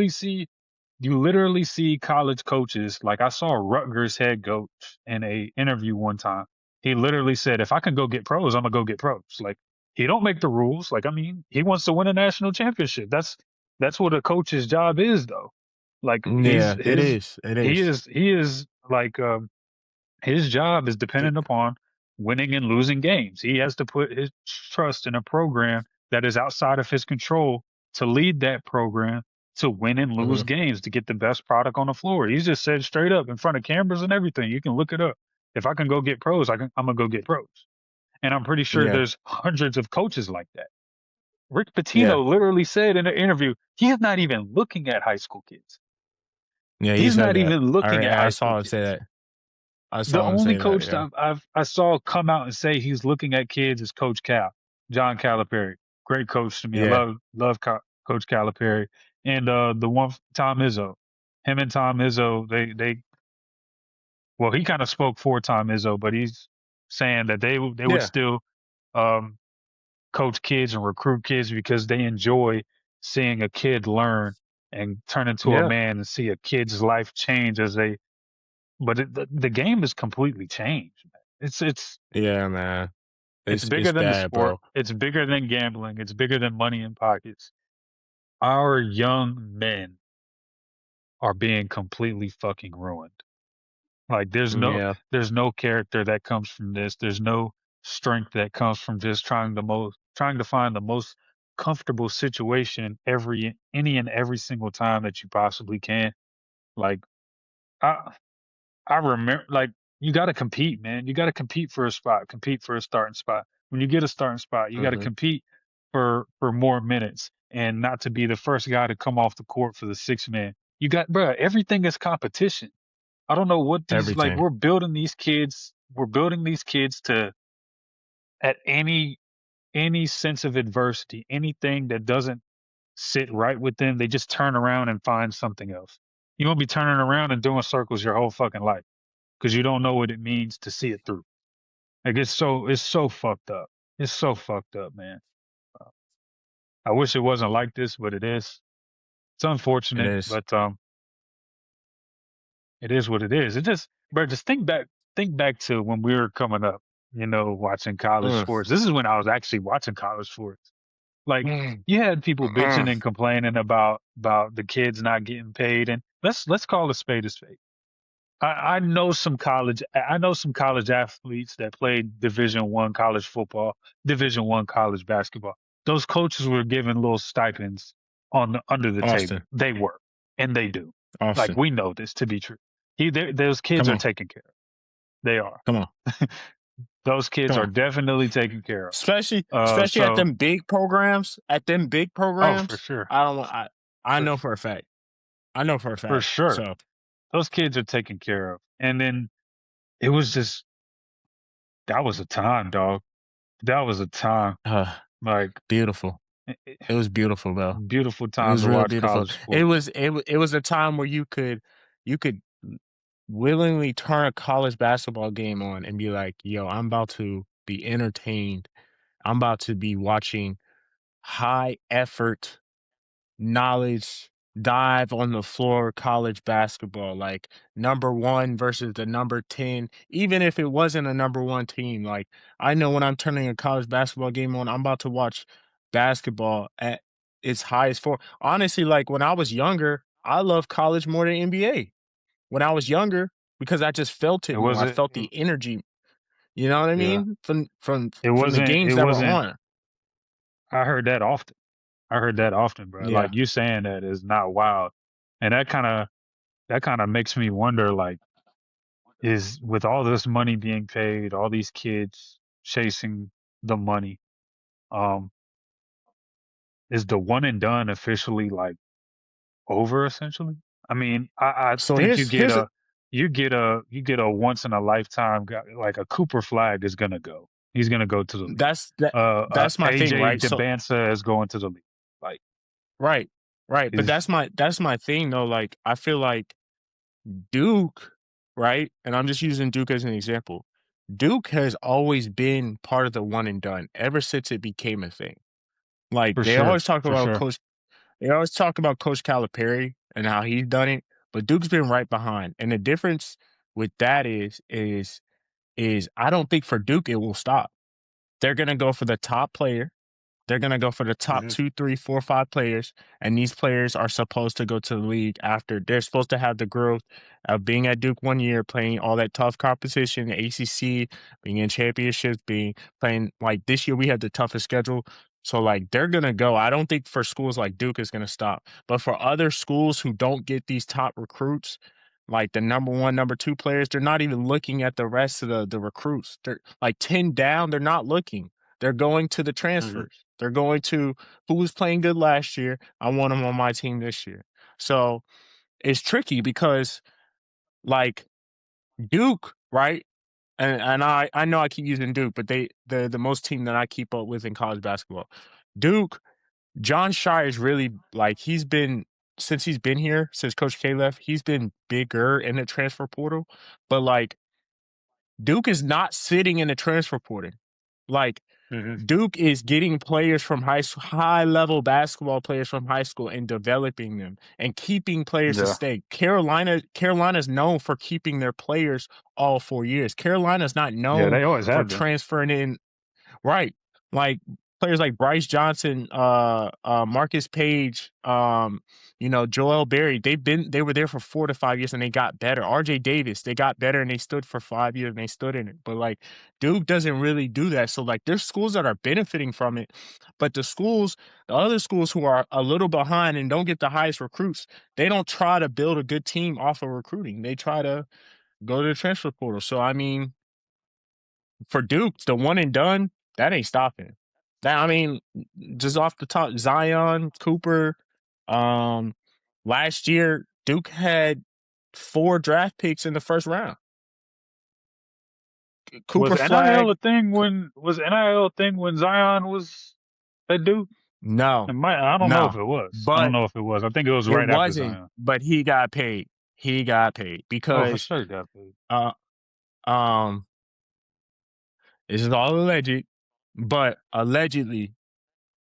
literally see college coaches. Like I saw Rutgers head coach in a interview one time. He literally said, "If I can go get pros, I'm gonna go get pros." Like he don't make the rules. Like I mean, he wants to win a national championship. That's what a coach's job is, though. Like Yeah, it is. It is. he is like his job is Th- dependent upon winning and losing games. He has to put his trust in a program that is outside of his control to lead that program to win and lose mhm, games to get the best product on the floor. He's just said straight up in front of cameras and everything. You can look it up. If I can go get pros, I'm gonna go get pros. And I'm pretty sure yeah, there's hundreds of coaches like that. Rick yeah, Pitino literally said in an interview, he's not even looking at high school kids. yeah. He He's said not that. even looking at I high school saw him say kids. that. I The saw him only say that. coach Yeah, that I saw come out and say he's looking at kids is Coach Cal, John Calipari. Great coach to me. I yeah, love Coach Calipari. And the one Tom Izzo, him and Tom Izzo, they well, he kind of spoke for Tom Izzo, but he's saying that they would yeah, still um, coach kids and recruit kids because they enjoy seeing a kid learn and turn into a yeah. man and see a kid's life change as they but the game has completely changed. Man. Yeah, man. It's It's bigger than the bad, sport. bro. It's bigger than gambling. It's bigger than money in pockets. Our young men are being completely fucking ruined. Like Yeah, there's no character that comes from this. There's no strength that comes from just trying to find the most comfortable situation any and every single time that you possibly can. Like I I remember, like, you got to compete, man. You got to compete for a spot, compete for a starting spot. When you get a starting spot, you got to mhm, compete for more minutes and not to be the first guy to come off the court for the six man. You got, bro, everything is competition. I don't know what these like. everything. We're building these kids to at any sense of adversity, anything that doesn't sit right with them, they just turn around and find something else. You won't be turning around and doing circles your whole fucking life because you don't know what it means to see it through. Like it's so fucked up. It's so fucked up, man. Uh, I wish it wasn't like this, but it is. It's It unfortunate, is. but it is what it is. It just, bro, just think back to when we were coming up. You know, watching college Mm. sports. This is when I was actually watching college sports. Like Mm. you had people bitching Mm. and complaining about the kids not getting paid, and let's call a spade a spade. I know some college athletes that played Division 1 college football, Division 1 college basketball. Those coaches were given little stipends under the table. Austin. They were, and they do. Like Austin. we know this to be true. Those kids Come are on. taken care of. They are. Come on. Those kids Come are on. definitely taken care of. Especially at So them big programs, oh for I sure, don't want I for know for a fact. I know for a for fact. sure, So, those kids are taken care of. And then it was just that was a time, dog. That was a time. uh, Like beautiful. It was beautiful, bro. beautiful It time was to real watch beautiful. college sports. It was a time where you could willingly turn a college basketball game on and be like, "Yo, I'm about to be entertained. I'm about to be watching high effort knowledge dive on the floor college basketball, like number 1 versus the number 10, even if it wasn't a number 1 team. Like, I know when I'm turning a college basketball game on, I'm about to watch basketball at its highest form. Honestly, like when I was younger, I loved college more than NBA. When I was younger, because I just felt It it more. I wasn't. felt the energy, you know what I Yeah. mean? It From the wasn't. It games that were wasn't. on. I heard that often. I heard that often, bro. Yeah. Like you saying that is not wild, and that kind of makes me wonder. Like, is with all this money being paid, all these kids chasing the money, um, is the one and done officially like over? Essentially, I mean, I So think here's a you get a once in a lifetime guy like a Cooper Flag is gonna go. He's gonna go to the league. that's my thing, AJ right? So DeBansa is going to the league. Like right, right, but is that's my thing though, like, I feel like Duke, right? And I'm just using Duke as an example. Duke has always been part of the one and done ever since it became a thing. Like, for sure. They always talk about Coach Calipari and how he's done it, but Duke's been right behind, and the difference with that is I don't think for Duke it will stop. They're gonna go for the top player. They're gonna go for the top Hmm. 2, 3, 4, 5 players, and these players are supposed to go to the league after. They're supposed to have the growth of being at Duke 1 year, playing all that tough competition, the ACC, being in championships, being playing like this year we had the toughest schedule. So like they're gonna go. I don't think for schools like Duke is gonna stop, but for other schools who don't get these top recruits, like the number 1, number 2 players, they're not even looking at the rest of the recruits. They're like 10 down. They're not looking. They're going to the Hmm. transfers. They're going to who was playing good last year. I want him on my team this year. So it's tricky because like Duke, right? And I know I keep using Duke, but the most team that I keep up with in college basketball. Duke, John Shire's really like he's been since he's been here, since Coach K left, he's been bigger in the transfer portal. But like Duke is not sitting in the transfer portal. Like Hmm. Duke is getting players from high level basketball players from high school and developing them and keeping players to Yeah. stay. Carolina's known for keeping their players all 4 years. Carolina's not Yeah, known they always for have been. transferring in. Right. Like players like Bryce Johnson, Marcus Page, Joel Berry, they were there for 4 to 5 years and they got better. RJ Davis, they got better and they stood for 5 years and they stood in it. But like Duke doesn't really do that. So like there's schools that are benefiting from it, but the other schools who are a little behind and don't get the highest recruits, they don't try to build a good team off of recruiting. They try to go to the transfer portal. So I mean, for Duke, the one and done, that ain't stopping. That I mean, just off the top, Zion, Cooper. Um, Last year, Duke had 4 draft picks in the first round. Was Cooper NIL Flag, a thing when Zion was at Duke? no, I don't know if no, it was. I don't but know if it was. I think it was it right after wasn't. Zion. But he got paid. He got paid Oh, for because sure, got paid. uh um this is all alleged, but allegedly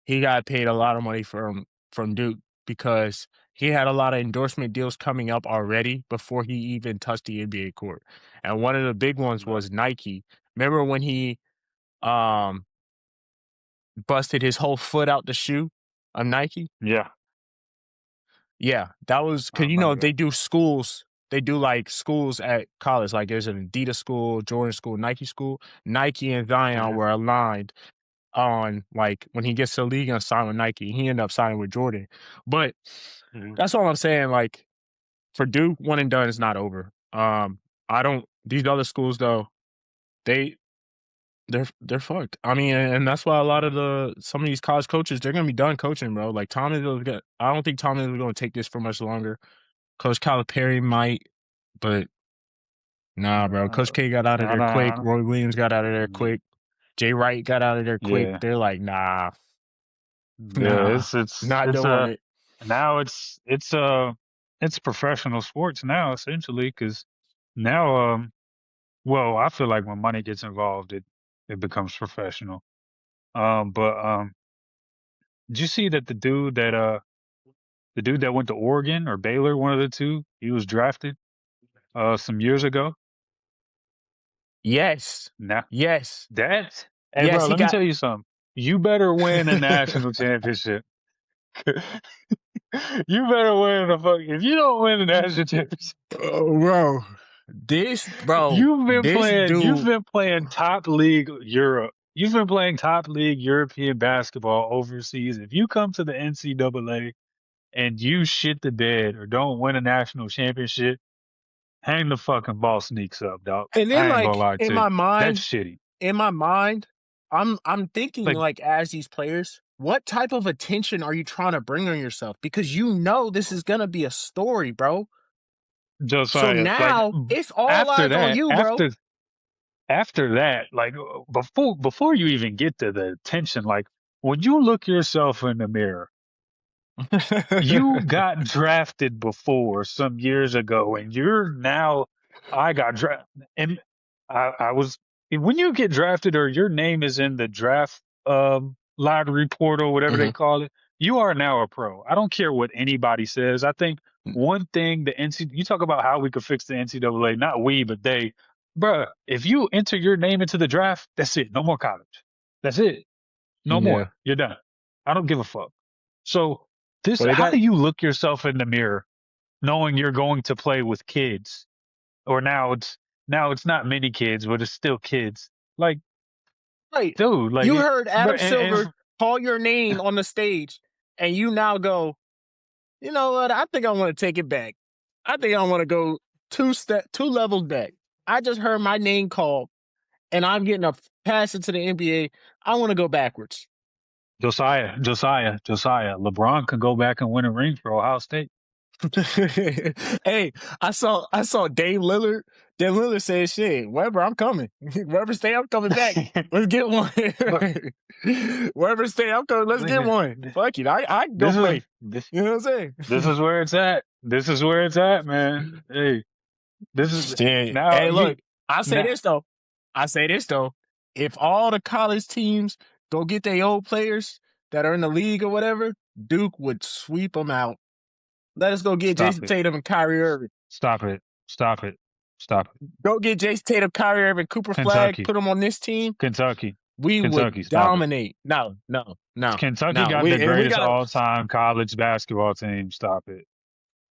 he got paid a lot of money from Duke because he had a lot of endorsement deals coming up already before he even touched the NBA court. And one of the big ones Yeah. was Nike. Remember when he um busted his whole foot out the shoe of Nike? Yeah, Yeah, that was I because remember they that. do schools. They do like schools at college. Like there's an Adidas school, Jordan school, Nike school. Nike and Zion Hmm. were aligned on like when he gets to the league and sign with Nike. He ended up signing with Jordan. But Hmm. that's all I'm saying. Like for Duke, one and done is not over. I don't these other schools though, they they're fucked. I mean, and that's why a lot of some of these college coaches, they're gonna be done coaching, bro. Like I don't think Tommy is gonna take this for much longer. Coach Calipari might, but nah, bro. Coach K got out of I there don't, I quick. don't, Roy Williams got out of there yeah, quick. Jay Wright got out of there quick. yeah, They're like, nah, yeah. nah, not It's doing it. now it's professional sports now essentially because now well I feel like when money gets involved it becomes professional. But did you see that the dude that went to Oregon or Baylor, one of the two, he was drafted some years ago. Yes, Now yes, that's hey yes. bro, He let me got. tell you something. You better win a national championship. You better win a fuck. If you don't win a national championship, Oh, this you've dude. been playing top league Europe. You've been playing top league European basketball overseas. If you come to the NCAA and you shit the bed or don't win a national championship, hang the fucking ball sneaks up, dog. And then, I ain't gonna like lie to you. That's shitty. in my mind, I'm thinking Like like as these players, what type of attention are you trying to bring on yourself? Because this is gonna be a story, bro. So Josiah, like now it's all after eyes on that, you, bro. after that, like before you even get to the attention, like when you look yourself in the mirror, you got drafted before some years ago, and you're now. I got drafted, and I was when you get drafted or your name is in the draft lottery portal, whatever they Mhm. call it. You are now a pro. I don't care what anybody says. I think one thing the NC you talk about how we could fix the NCAA, not we, but they, bruh. If you enter your name into the draft, that's it. No more college. That's it. No Yeah. more. You're done. I don't give a fuck. So this, Well, they how got do you look yourself in the mirror knowing you're going to play with kids? Or now it's not many kids, but it's still kids. Like, right. dude, like, You heard bro, Adam Silver call your name on the stage, and you now go, you know what? I think I want to take it back. I think I want to go 2 levels back. I just heard my name called, and I'm getting a pass into the NBA. I want to go backwards. Josiah. LeBron can go back and win a ring for Ohio State. Hey, I saw Dave Lillard. Dave Lillard said, "Shit, Weber, I'm coming. Weber stay, I'm coming back. Let's get one. But Weber stay, I'm coming. Let's get one. Fuck it, I can go this is play. You know what I'm this saying?" is where it's at. This is where it's at, man. Hey, this is Shit. now Hey, you look, I say now. this though. I say this though. if all the college teams go get their old players that are in the league or whatever, Duke would sweep them out. Let us go get Stop Jason it. Tatum and Kyrie Irving. Stop it. Stop it. Stop it. Go get Jason Tatum, Kyrie Irving, Cooper Flag, Kentucky. put them on this team. Kentucky. We Kentucky. would Stop it. dominate. No. Kentucky got the We greatest gotta. all-time college basketball team. Stop it.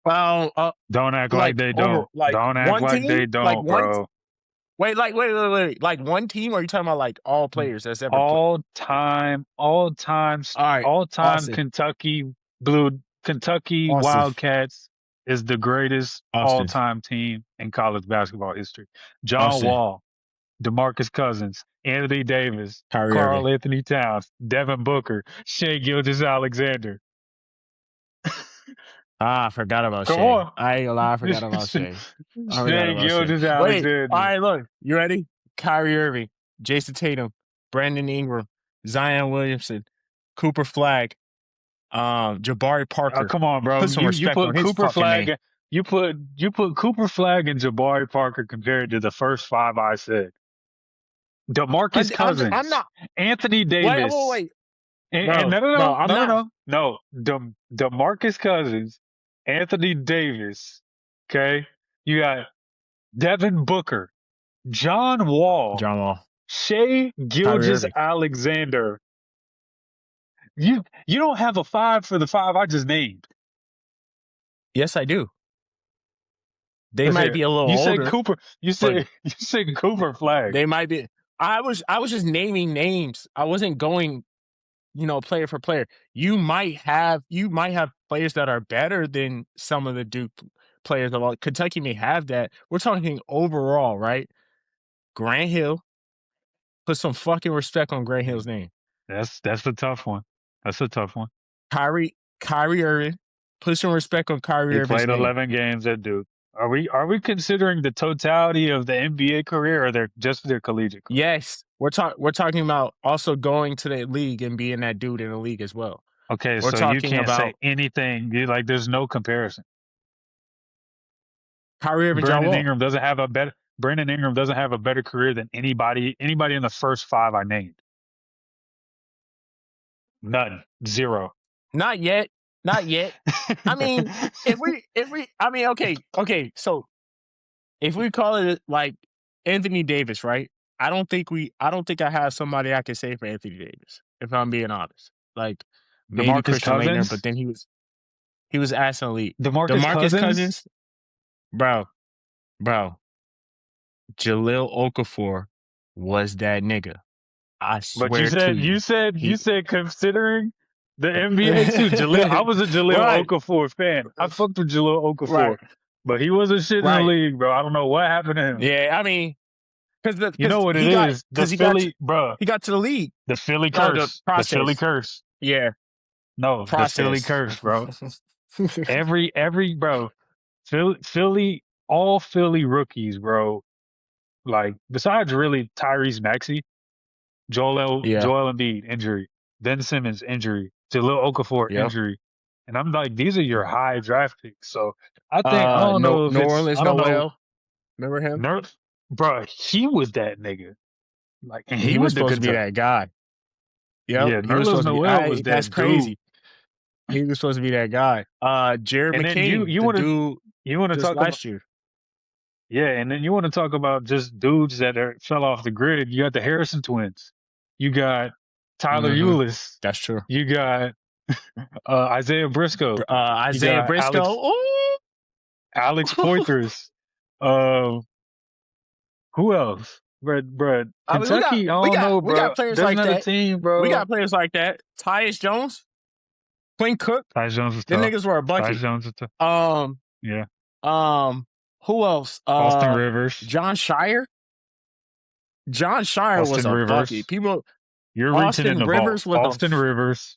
Well, Don't act like they don't. like Don't act one like team, they don't, bro. Wait, like one team? Or are you talking about like all players that's ever played? All time, All right, Kentucky Austin, Wildcats is the greatest Austin, all-time team in college basketball history. John Austin, Wall, DeMarcus Cousins, Anthony Davis, Kyrie Irving. Karl Anthony Towns, Devin Booker, Shea Gilgeous-Alexander. I forgot about Come Shea. on. I ain't gonna lie, I forgot about Shea. Shea Wait, all Gilgeous-Alexander. right, look, you ready? Kyrie Irving, Jason Tatum, Brandon Ingram, Zion Williamson, Cooper Flag, Jabari Oh, Parker. come on, bro. Put some You respect on put his Cooper fucking name. Flag. You put Cooper Flag and Jabari Parker compared to the first five I said. DeMarcus Cousins, I'm not. Anthony Davis, Wait. and Bro, I'm not. no. DeMarcus Cousins, Anthony Davis. Okay, you got Devin Booker, John Wall, Shea Gilgeous-Alexander. You don't have a five for the five I just named. Yes, I do. They might be a little older. Said Cooper. You said Cooper Flag. They might be. I was just naming names. I wasn't going, player for player. You might have players that are better than some of the Duke players. Kentucky may have that. We're talking overall, right? Grant Hill. Put some fucking respect on Grant Hill's name. That's a tough one. That's a tough one. Kyrie Irving. Put some respect on Kyrie Irving's name. He played 11 games at Duke. Are we considering the totality of the NBA career, or just their collegiate career? Yes, we're talking about also going to the league and being that dude in the league as well. Okay, so you can't say anything. There's no comparison. Kyrie Irving, Brandon Ingram doesn't have a better career than anybody in the first five I named. None. Zero. Not yet. I mean, okay. So if we call it like Anthony Davis, right? I don't think I have somebody I can say for Anthony Davis, if I'm being honest. Like maybe DeMarcus Christian Cousins? Laettner, but then he was ass in the league. DeMarcus Cousins? Bro. Jahlil Okafor was that nigga. I swear but you said considering the NBA too. I was a Jahlil Okafor fan. I fucked with Jahlil Okafor, but he wasn't shit in the league, bro. I don't know what happened to him. Yeah, I mean, because you know what it is? The Philly, bro. He got to the league. The Philly curse. The Philly curse. Yeah. No, the Philly curse, bro. every bro. Philly, all Philly rookies, bro. Like besides really Tyrese Maxey, Joel Embiid injury, Ben Simmons injury, Jahlil Okafor injury, and I'm like, these are your high draft picks. So I think I don't know if New Orleans Noel. Remember him? Bro, he was that nigga. Like, and he was supposed to be that guy. Yep. Yeah, Nerlens Noel was that That's crazy. He was supposed to be that guy. Jared McCain. You want to talk last year. Yeah, and then you want to talk about just dudes that fell off the grid. You got the Harrison twins. You got Tyler Ulis. That's true. You got Isaiah Briscoe. Alex Poitras. Who else? Bro, Kentucky, I don't know, bro. We got players There's like another that. team, bro. We got players like that. Tyus Jones. Quinn Cook. Tyus Jones was tough. The niggas were a bucket. Tyus Jones was tough. Yeah. Who else? Austin Rivers. John Shire. John Shire was a bucket. You're reaching in the vault. Austin Rivers.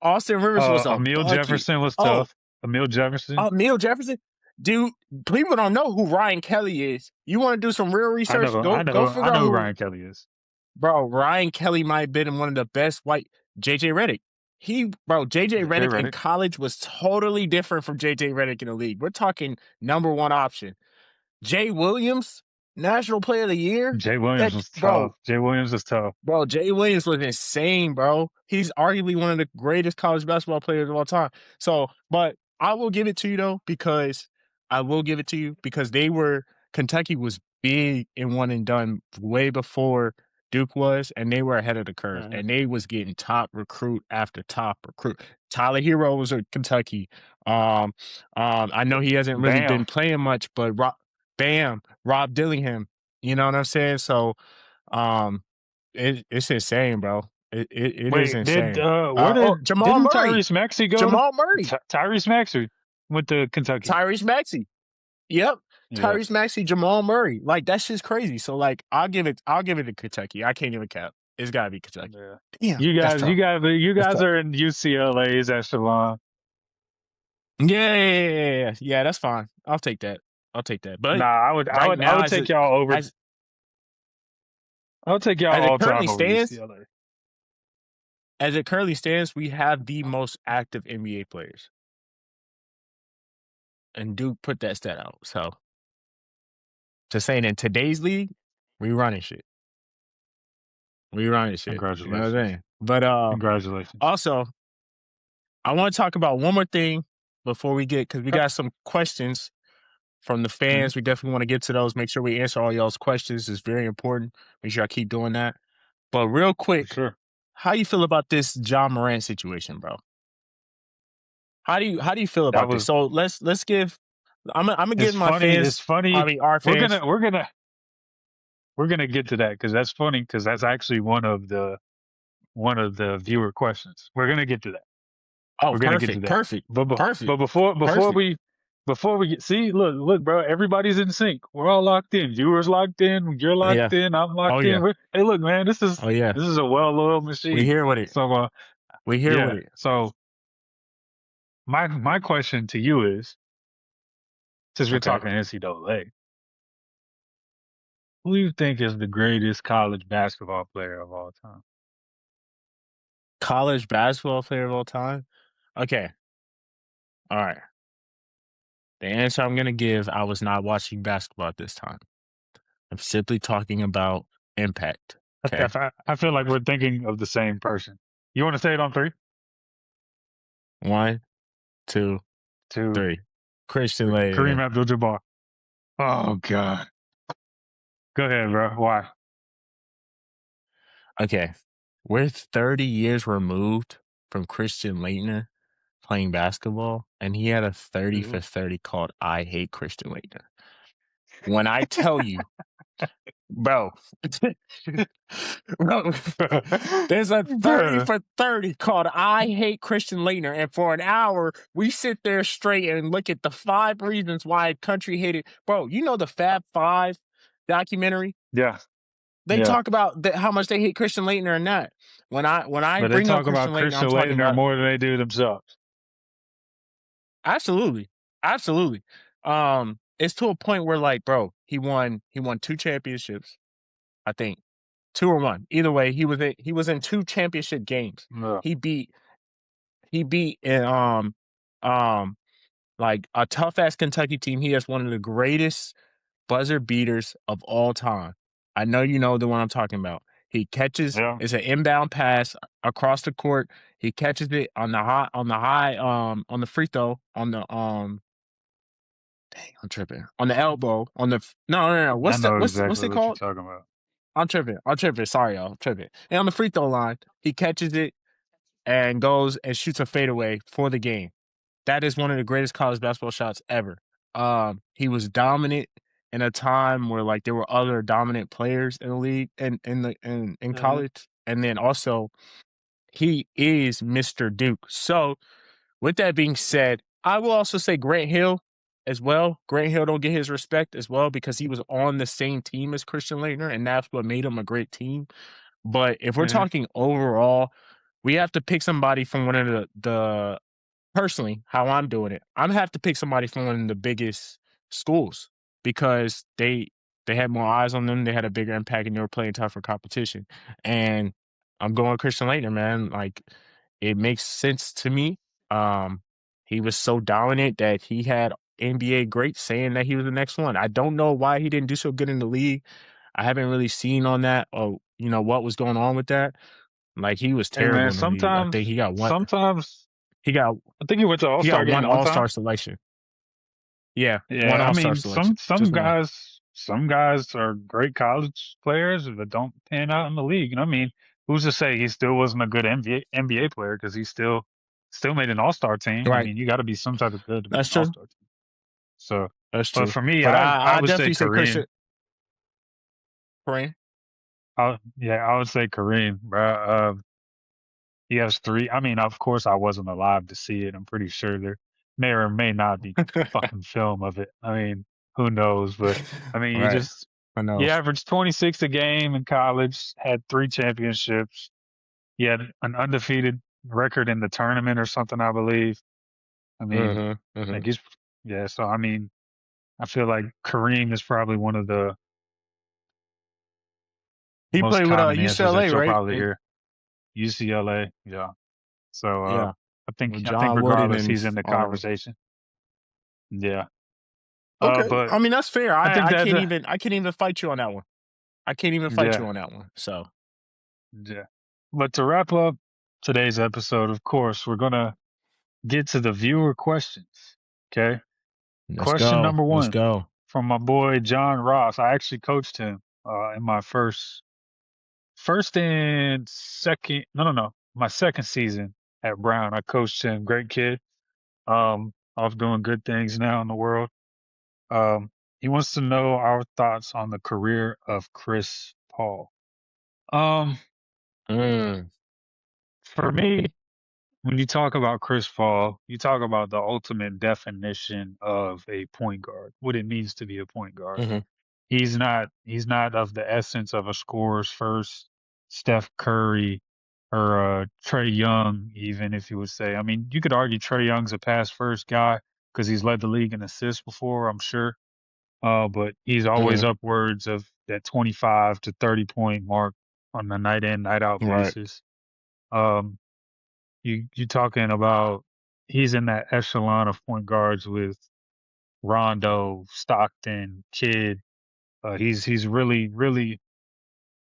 Austin Rivers was a Emil bucket. Jefferson was tough. Emil Jefferson. Emil Jefferson? Dude, people don't know who Ryan Kelly is. You want to do some real research? Go figure out who Ryan Kelly is. Bro, Ryan Kelly might have been one of the best white. JJ Redick. JJ Redick in college was totally different from JJ Redick in the league. We're talking number one option. Jay Williams, National Player of the Year. Jay Williams That was bro, tough. Jay Williams was tough. Bro, Jay Williams was insane, bro. He's arguably one of the greatest college basketball players of all time. So, but I will give it to you though, because Kentucky was big in one and done way before Duke was, and they were ahead of the curve, Mhm. and they was getting top recruit after top recruit. Tyler Hero was at Kentucky. I know he hasn't really Bam. been playing much, but Rob Dillingham. You know what I'm saying? So, um, it's insane, bro. It is Wait, insane. where Jamal didn't Murray. Tyrese Maxey go to? Jamal Murray. Tyrese Maxey went to Kentucky. Tyrese Maxey. Yep. Yeah. Tyrese Maxey, Jamal Murray. Like that's just crazy. So like I'll give it to Kentucky. I can't give a cap. It's gotta be Kentucky. Yeah. Damn, You that's guys, tough. you That's guys tough. are in UCLA's echelon. Yeah, that's fine. I'll take that. But Nah, right I now would take y'all over. as I would take y'all as it all currently time over stands, UCLA. we have the most active NBA players. And Duke put that stat out. So just saying in today's league, we running shit. You know what I'm Congratulations. saying? But Congratulations. also I want to talk about one more thing before we get, because we got some questions from the Mhm. fans. We definitely want to get to those. Make sure we answer all y'all's questions. It's very important. Make sure I keep doing that. But real For quick, sure. how you feel about this John Morant situation, bro? How do you feel That about this? was So let's give. I'm gonna it's give my funny. It's fans. I funny. mean, our We're fans. gonna we're gonna we're gonna get to that because that's funny because that's actually one of the viewer questions. We're gonna get to that. Oh, We're gonna get to perfect, that. perfect, But perfect, before perfect. we get see look bro, everybody's in sync. We're all locked in. Viewers locked in. You're locked Yeah. in. I'm Oh locked in. yeah. Hey look man, Oh yeah. this is a well-oiled We machine. here with it. So We here with yeah. it. So my question to you is, since we're Okay. talking NCAA, who do you think is the greatest college basketball player of all time? College basketball player of all time. Okay. All right. The answer I'm gonna give. I was not watching basketball at this time. I'm simply talking about impact. Okay. I feel like we're thinking of the same person. You want to say it on three? 1, 2, Two, 3. Christian three. Kareem Laettner. Abdul-Jabbar. Oh God. Go ahead, bro. Why? Okay. We're 30 years removed from Christian Laettner playing basketball, and he had a 30 for 30 called "I Hate Christian Laettner." When I tell you, bro, bro, there's a 30 Bruh. for 30 called "I Hate Christian Laettner," and for an hour we sit there straight and look at the 5 reasons why a country hated. Bro, you know the Fab Five documentary? Yeah, They yeah. talk about how much they hate Christian Laettner in that. When I But they bring up talk about Christian Laettner, I'm Christian talking Laettner about more than they do themselves. absolutely, absolutely. It's to a point where like, bro, he won 2 championships, I think. 2 or 1. Either way, he was in 2 championship games. Yeah. He beat um like a tough ass Kentucky team. He has one of the greatest buzzer beaters of all time. I know you know the one I'm talking about. He catches, Yeah. it's an inbound pass across the court. He catches it on the high on the free throw on the dang, I'm tripping. On the elbow, on the no. I know What's exactly it what you're called? talking about. I'm tripping. Sorry, y'all. I'm tripping. And on the free throw line, he catches it and goes and shoots a fadeaway for the game. That is one of the greatest college basketball shots ever. He was dominant in a time where like there were other dominant players in the league and in Hmm. college. And then also he is Mr. Duke. So with that being said, I will also say Grant Hill as well. Grant Hill don't get his respect as well because he was on the same team as Christian Laettner, and that's what made him a great team. But if we're Hmm. talking overall, we have to pick somebody from one of the personally, how I'm doing it, I'm gonna have to pick somebody from one of the biggest schools because they had more eyes on them, they had a bigger impact, and they were playing tougher competition. And I'm going Christian Laettner, man. Like it makes sense to me. Um, he was so dominant that he had NBA greats saying that he was the next one. I don't know why he didn't do so good in the league. I haven't really seen on that or what was going on with that. Like he was Hey man, terrible in the league. I think sometimes he got I think he went to All he Star got one game one time. All-Star selection. Yeah, one Yeah, I All-Star mean, selection. some Just one. guys are great college players that don't pan out in the league. And I mean, who's to say he still wasn't a good NBA player because he still made an All Star team. I Right. mean, you got to be some type of good to make That's an All true. Star team. So, That's but true. for me, But I I would say definitely say Kareem. Christian Kareem. Yeah, I would say Kareem, bro. He has three. I mean, of course, I wasn't alive to see it. I'm pretty sure there may or may not be fucking film of it. I mean, who knows? But I mean, Right. I he know. averaged 26 a game in college, had three championships. He had an undefeated record in the tournament or something, I believe. I mean, Mhm. Mhm. like yeah. So I mean, I feel like Kareem is probably one of the He most played with common answers UCLA, that you'll right? probably hear. UCLA, yeah. So Yeah. With I think John Wooden regardless, and he's in the all of them. conversation. Yeah. Okay. But I mean, that's fair. I think I can't even fight you on that one. I can't even fight you yeah, on that one. So yeah. But to wrap up today's episode, of course, we're gonna get to the viewer questions. Okay. let's Question go. number Let's one go. from my boy John Ross. I actually coached him in my first and second no, my second season at Brown. I coached him. Great kid. Off doing good things now in the world. Um, he wants to know our thoughts on the career of Chris Paul. Um, Mm. for me, when you talk about Chris Paul, you talk about the ultimate definition of a point guard, what it means to be a point guard. Mhm. He's not of the essence of a scorer's first, Steph Curry or Trey Young, even if you would say. I mean, you could argue Trey Young's a pass first guy because he's led the league in assists before, I'm sure. But he's always Mhm. upwards of that 25 to 30 point mark on a night in, night out Right. basis. Um, you talking about he's in that echelon of point guards with Rondo, Stockton, Kidd. He's really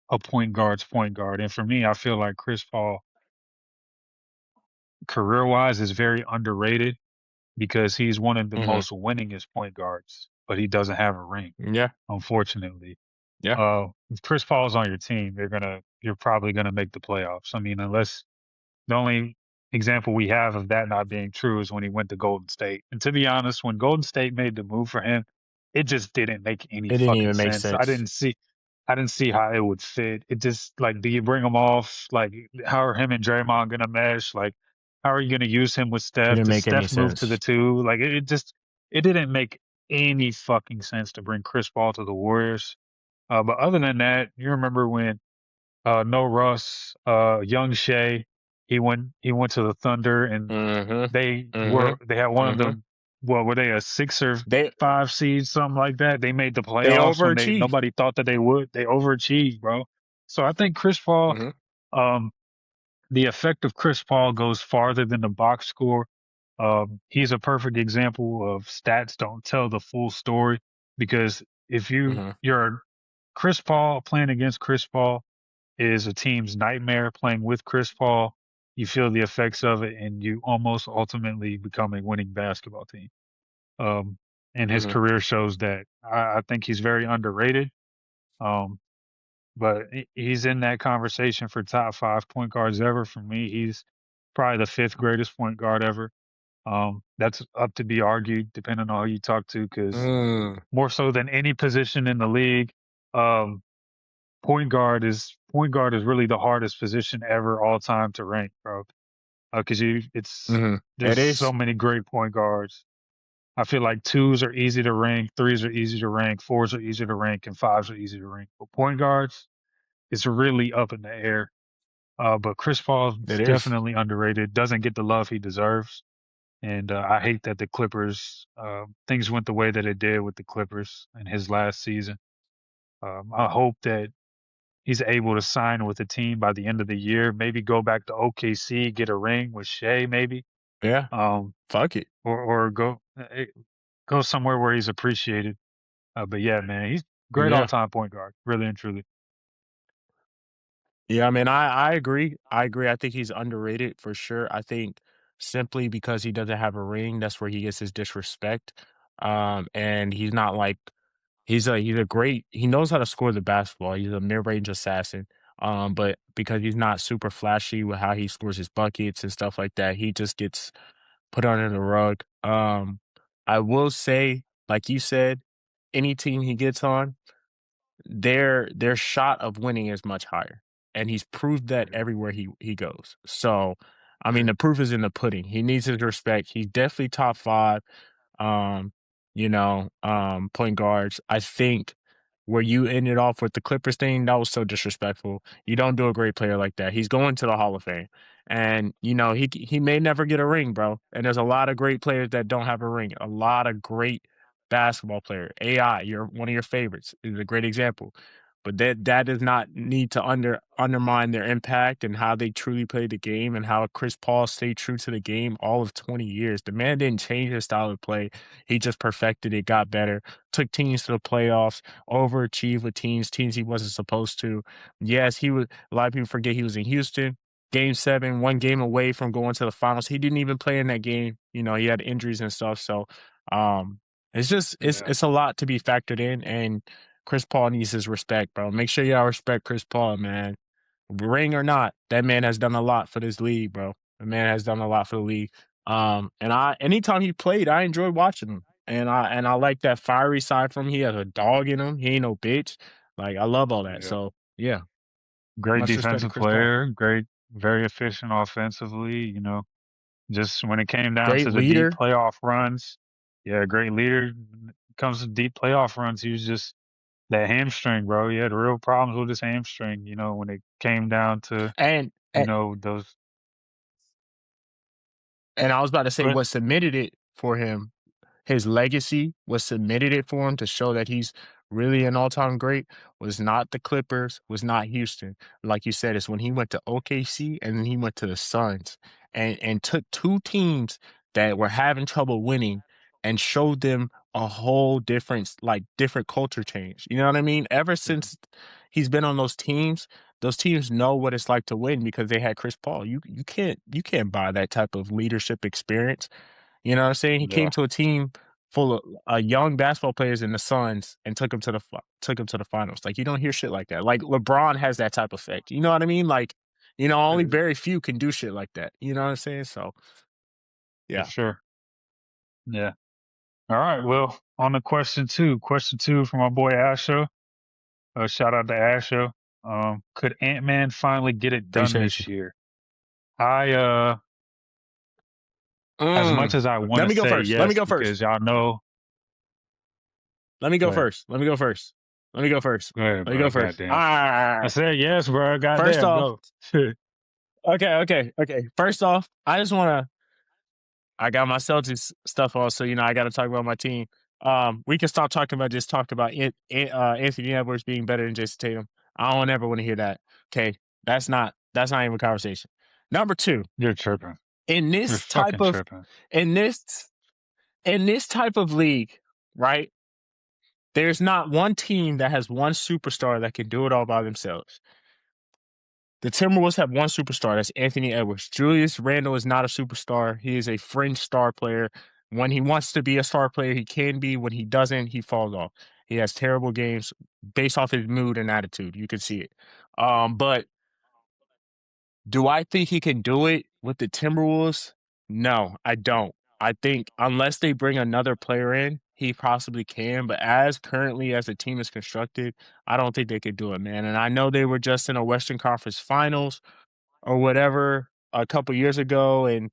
a point guard's point guard. And for me, I feel like Chris Paul, career wise, is very underrated because he's one of the Mhm. most winningest point guards, but he doesn't have a ring, Yeah. unfortunately. Yeah. If Chris Paul's on your team, you're probably gonna make the playoffs. I mean, unless the only example we have of that not being true is when he went to Golden State. And to be honest, when Golden State made the move for him, it just didn't make any It didn't fucking even make sense. sense. I didn't see how it would fit. It just like, do you bring him off? Like, how are him and Draymond gonna mesh? Like, how are you gonna use him with It Steph? didn't Does make any Steph move to the sense. two? Like, it didn't make any fucking sense to bring Chris Paul to the Warriors. But other than that, you remember when no Russ, young Shea. He went to the Thunder and Mhm. Mhm. they had one of Mhm. the what were they, a 6 or 5 seed, something like that. They made the They playoffs when they overachieved. nobody thought that they would. They overachieved, bro. So I think Chris Paul, Mhm. um, the effect of Chris Paul goes farther than the box score. He's a perfect example of stats don't tell the full story because if Mhm. you're Chris Paul playing against Chris Paul is a team's nightmare playing with Chris Paul. You feel the effects of it, and you almost ultimately become a winning basketball team. Um, and his Mhm. career shows that. I think he's very underrated. Um, but he's in that conversation for top five point guards ever. For me, he's probably the fifth greatest point guard ever. That's up to be argued, depending on who you talk to, because Mm. more so than any position in the league, um, point guard is really the hardest position ever all time to rank, bro. Because Mhm. there's It so is. many great point guards. I feel like twos are easy to rank, threes are easy to rank, fours are easy to rank, and fives are easy to rank. But point guards, it's really up in the air. But Chris Paul It is is. definitely underrated. Doesn't get the love he deserves, and I hate that the Clippers things went the way that it did with the Clippers in his last season. I hope that he's able to sign with the team by the end of the year. Maybe go back to OKC, get a ring with Shea, maybe, Yeah. um, Fuck it. or go. go somewhere where he's appreciated. But yeah, man, he's great all Yeah. time point guard, really and truly. Yeah, I mean, I agree. I agree. I think he's underrated for sure. I think simply because he doesn't have a ring, that's where he gets his disrespect. And he's not like he's a great he knows how to score the basketball. He's a mid-range assassin. But because he's not super flashy with how he scores his buckets and stuff like that, he just gets put under the rug. I will say, like you said, any team he gets on, their shot of winning is much higher, and he's proved that Yeah, everywhere he goes. So, I mean, true. the proof is in the pudding. He needs his respect. He's definitely top 5, um, point guards. I think where you ended off with the Clippers thing, that was so disrespectful. You don't do a great player like that. He's going to the Hall of Fame. And he may never get a ring, bro. And there's a lot of great players that don't have a ring. A lot of great basketball player. AI, you're one of your favorites, is a great example. But that does not need to undermine their impact and how they truly play the game and how Chris Paul stayed true to the game all of 20 years. The man didn't change his style of play. He just perfected it, got better, took teams to the playoffs, overachieved with teams he wasn't supposed to. Yes, he was a lot of people forget he was in Houston. Game 7, 1 game away from going to the finals. He didn't even play in that game. He had injuries and stuff. So um it's just Yeah, it's a lot to be factored in, and Chris Paul needs his respect, bro. Make sure y'all respect Chris Paul, man. Ring or not, that man has done a lot for this league, bro. The man has done a lot for the league. And anytime he played, I enjoyed watching him. And I like that fiery side from him. He has a dog in him. He ain't no bitch. Like I love all that. yeah. So yeah, Great much respect to defensive Chris Paul. player, great, very efficient offensively. Just when it came down Great to the deep leader. playoff runs, yeah, great leader. Comes to deep playoff runs, he was just that hamstring, bro. He had real problems with his hamstring. When it came down to And and, those. and I was about to say But what submitted it for him. His legacy, what submitted it for him to show that he's really an all-time great, was not the Clippers, was not Houston. Like you said, it's when he went to OKC and then he went to the Suns and took 2 teams that were having trouble winning and showed them a whole different different culture change. You know what I mean? Ever since he's been on those teams know what it's like to win because they had Chris Paul. You can't buy that type of leadership experience. You know what I'm saying? He came yeah, to a team full of young basketball players in the Suns and took him to the finals. Like you don't hear shit like that. Like LeBron has that type of effect. You know what I mean? Like, only yeah, very few can do shit like that. You know what I'm saying? So for yeah, sure. Yeah. All right. Well, on to question two from my boy Asho. Shout out to Asho. Could Ant-Man finally get it done appreciate you. this year? I As much Mm. as I want Let to me go say first. Let me yes, go first. because y'all know. Let me Go go ahead. first. Let me go first. Let me go first. Go ahead, Let me go bro. first. Goddamn. I Ah. said yes, bro. First Goddamn. off, Go. okay. First off, I got my Celtics stuff on, so I got to talk about my team. We can stop talking about just talk about Anthony Edwards being better than Jason Tatum. I don't ever want to hear that. Okay, that's not even a conversation. Number 2, You're tripping. in You're this type fucking of tripping. in this in this type of league, right? There's not one team that has one superstar that can do it all by themselves. The Timberwolves have one superstar. That's Anthony Edwards. Julius Randle is not a superstar. He is a fringe star player. When he wants to be a star player, he can be. When he doesn't, he falls off. He has terrible games based off his mood and attitude. You can see it. But do I think he can do it with the Timberwolves? No, I don't. I think unless they bring another player in, he possibly can. But as the team is constructed, I don't think they could do it, man. And I know they were just in a Western Conference Finals or whatever a couple years ago, and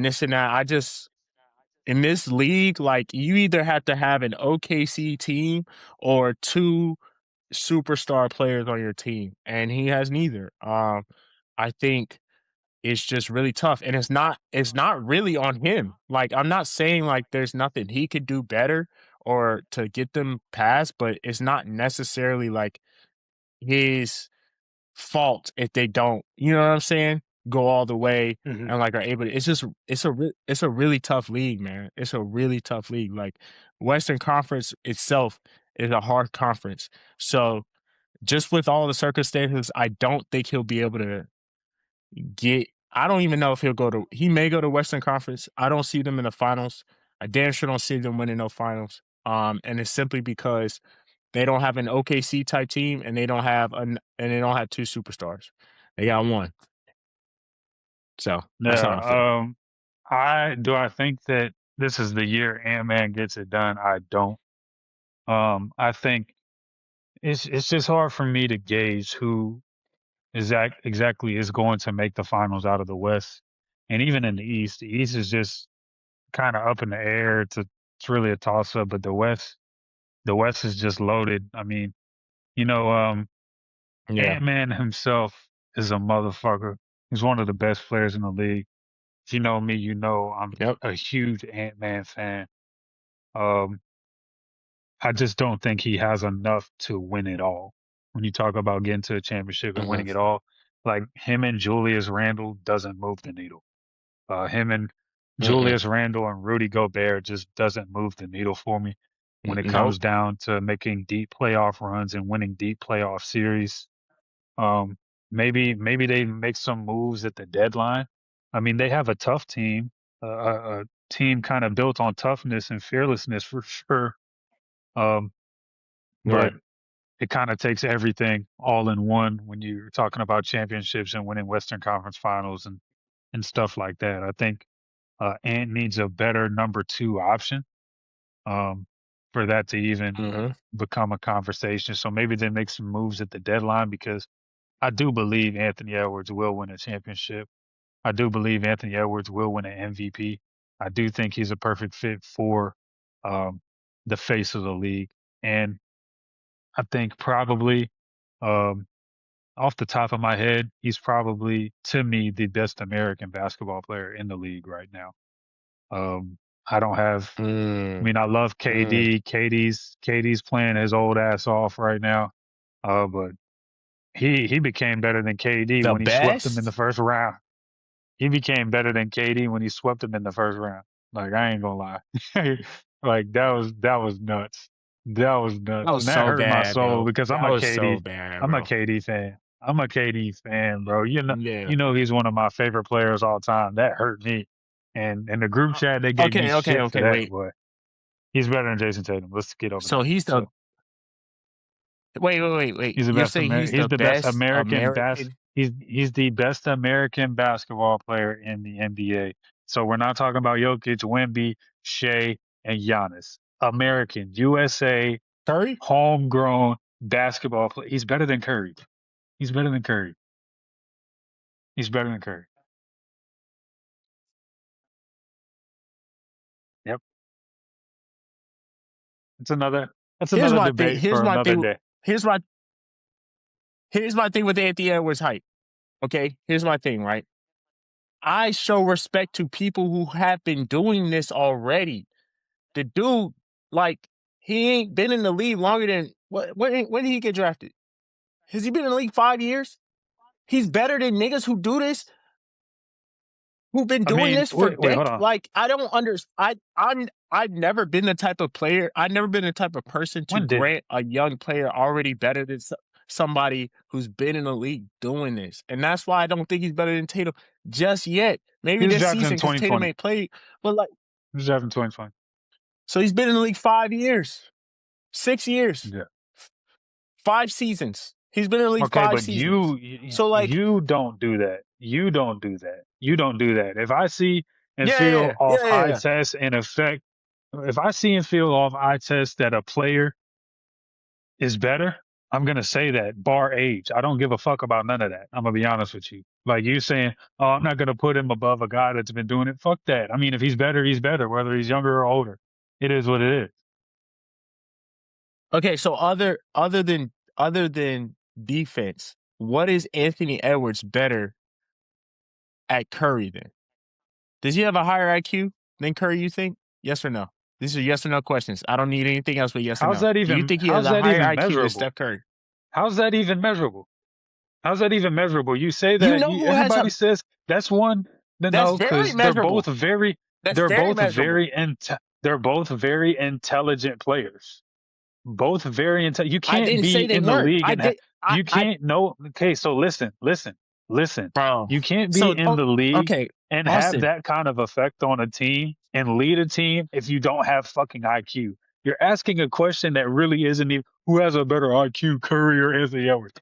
this and that. I just in this league, like you either have to have an OKC team or 2 superstar players on your team, and he has neither. I think it's just really tough, and it's not really on him. Like I'm not saying like there's nothing he could do better or to get them past, but it's not necessarily like his fault if they don't. You know what I'm saying? go all the way Mhm. and like are able to. It's a really tough league, man. It's a really tough league. Like Western Conference itself is a hard conference. So just with all the circumstances, I don't think he'll be able to get. I don't even know if he'll go to. He may go to Western Conference. I don't see them in the finals. I damn sure don't see them winning no finals. And it's simply because they don't have an OKC type team, and they don't have two superstars. They got one. So that's how I feel. Yeah. I think that this is the year Ant-Man gets it done. I don't. I think it's just hard for me to gauge who exactly is going to make the finals out of the West, and even in the East. The East is just kind of up in the air. It's really a toss up, but the West is just loaded. I mean, you know, Yeah. Ant-Man himself is a motherfucker. He's one of the best players in the league. If you know me, you know I'm Yep. a huge Ant-Man fan. Um, I just don't think he has enough to win it all. When you talk about getting to a championship and Hmm. winning it all, like him and Julius Randle doesn't move the needle. Him and Mm-mm. Julius Randle and Rudy Gobert just doesn't move the needle for me when it Nope. comes down to making deep playoff runs and winning deep playoff series. Um, maybe they make some moves at the deadline. I mean, they have a tough team, a team kind of built on toughness and fearlessness for sure. Um, but Right. it kind of takes everything all in one when you're talking about championships and winning Western Conference Finals and stuff like that. I think Ant needs a better number two option um, for that to even Hmm. become a conversation. So maybe they make some moves at the deadline because I do believe Anthony Edwards will win a championship. I do believe Anthony Edwards will win an MVP. I do think he's a perfect fit for um, the face of the league. And I think probably um, off the top of my head, he's probably, to me, the best American basketball player in the league right now. I don't have, I Mm. mean, I love Mm. KD. KD's playing his old ass off right now. But he became better than KD The when he swept him in the best? first round. He became better than KD when he swept him in the first round. Like I ain't gonna lie, like that was nuts. That was That nuts, was and that so hurt my bad, soul bro. because That was so bad, I'm a bro. KD fan. I'm a KD fan, bro. Yeah. You know he's one of my favorite players all time. That hurt me, and in the group Uh, chat they gave me Okay, okay, shit for okay. that. Wait. But he's better than Jason Tatum. Let's get over So that. he's the So wait. he's the You're best saying he's He's the the best best American American? he's the best American basketball player in the NBA. So we're not talking about Jokic, Wemby, Shea, and Giannis. American, USA, Curry? homegrown basketball player. He's better than Curry. He's better than Curry. He's better than Curry. Yep. That's another that's Here's another my thing. debate Here's for my another thing. day. Here's my here's my thing with Anthony Edwards hype. Okay, here's my thing. Right, I show respect to people who have been doing this already. The dude, like, he ain't been in the league longer than what? When did he get drafted? Has he been in the league 5 years? He's better than niggas who do this, who've been I doing mean, this for hold on. like I don't understand. I've never been the type of player. I've never been the type of person to When did grant a young player already better than somebody who's been in the league doing this, and that's why I don't think he's better than Tatum just yet. he Maybe was this drafted in season because Tatum 2020. ain't played, but like, He was drafted in 2020. so he's been in the league 5 years, 6 years, Yeah. 5 seasons. He's been in the league Okay, five but seasons. So like, you don't do that. You don't do that. You don't do that. If I see and feel yeah, yeah, off yeah, eye yeah. test and effect, if I see and feel off eye test that a player is better, I'm gonna say that bar age. I don't give a fuck about none of that. I'm gonna be honest with you. Like you saying, oh, I'm not gonna put him above a guy that's been doing it. Fuck that. I mean, if he's better, he's better, whether he's younger or older. It is what it is. Okay, so other than defense, what is Anthony Edwards better at Curry then? Does he have a higher IQ than Curry, you think? Yes or no? These are yes or no questions. I don't need anything else but yes or no. Do you think he has How's a that higher even IQ than measurable? Steph Curry? How's that even measurable? How's that even measurable? You say You that know you who has everybody a says that's one. that's No, very because they're both measurable. very That's they're very both measurable. they're both very intelligent players. Both very intelligent. You I can't didn't be say they in the weren't. league I and did. you I can't know. Okay, so listen. bro. You can't be So in the league okay, and have Austin. that kind of effect on a team and lead a team if you don't have fucking IQ. You're asking a question that really isn't even who has a better IQ, Curry or Anthony Edwards.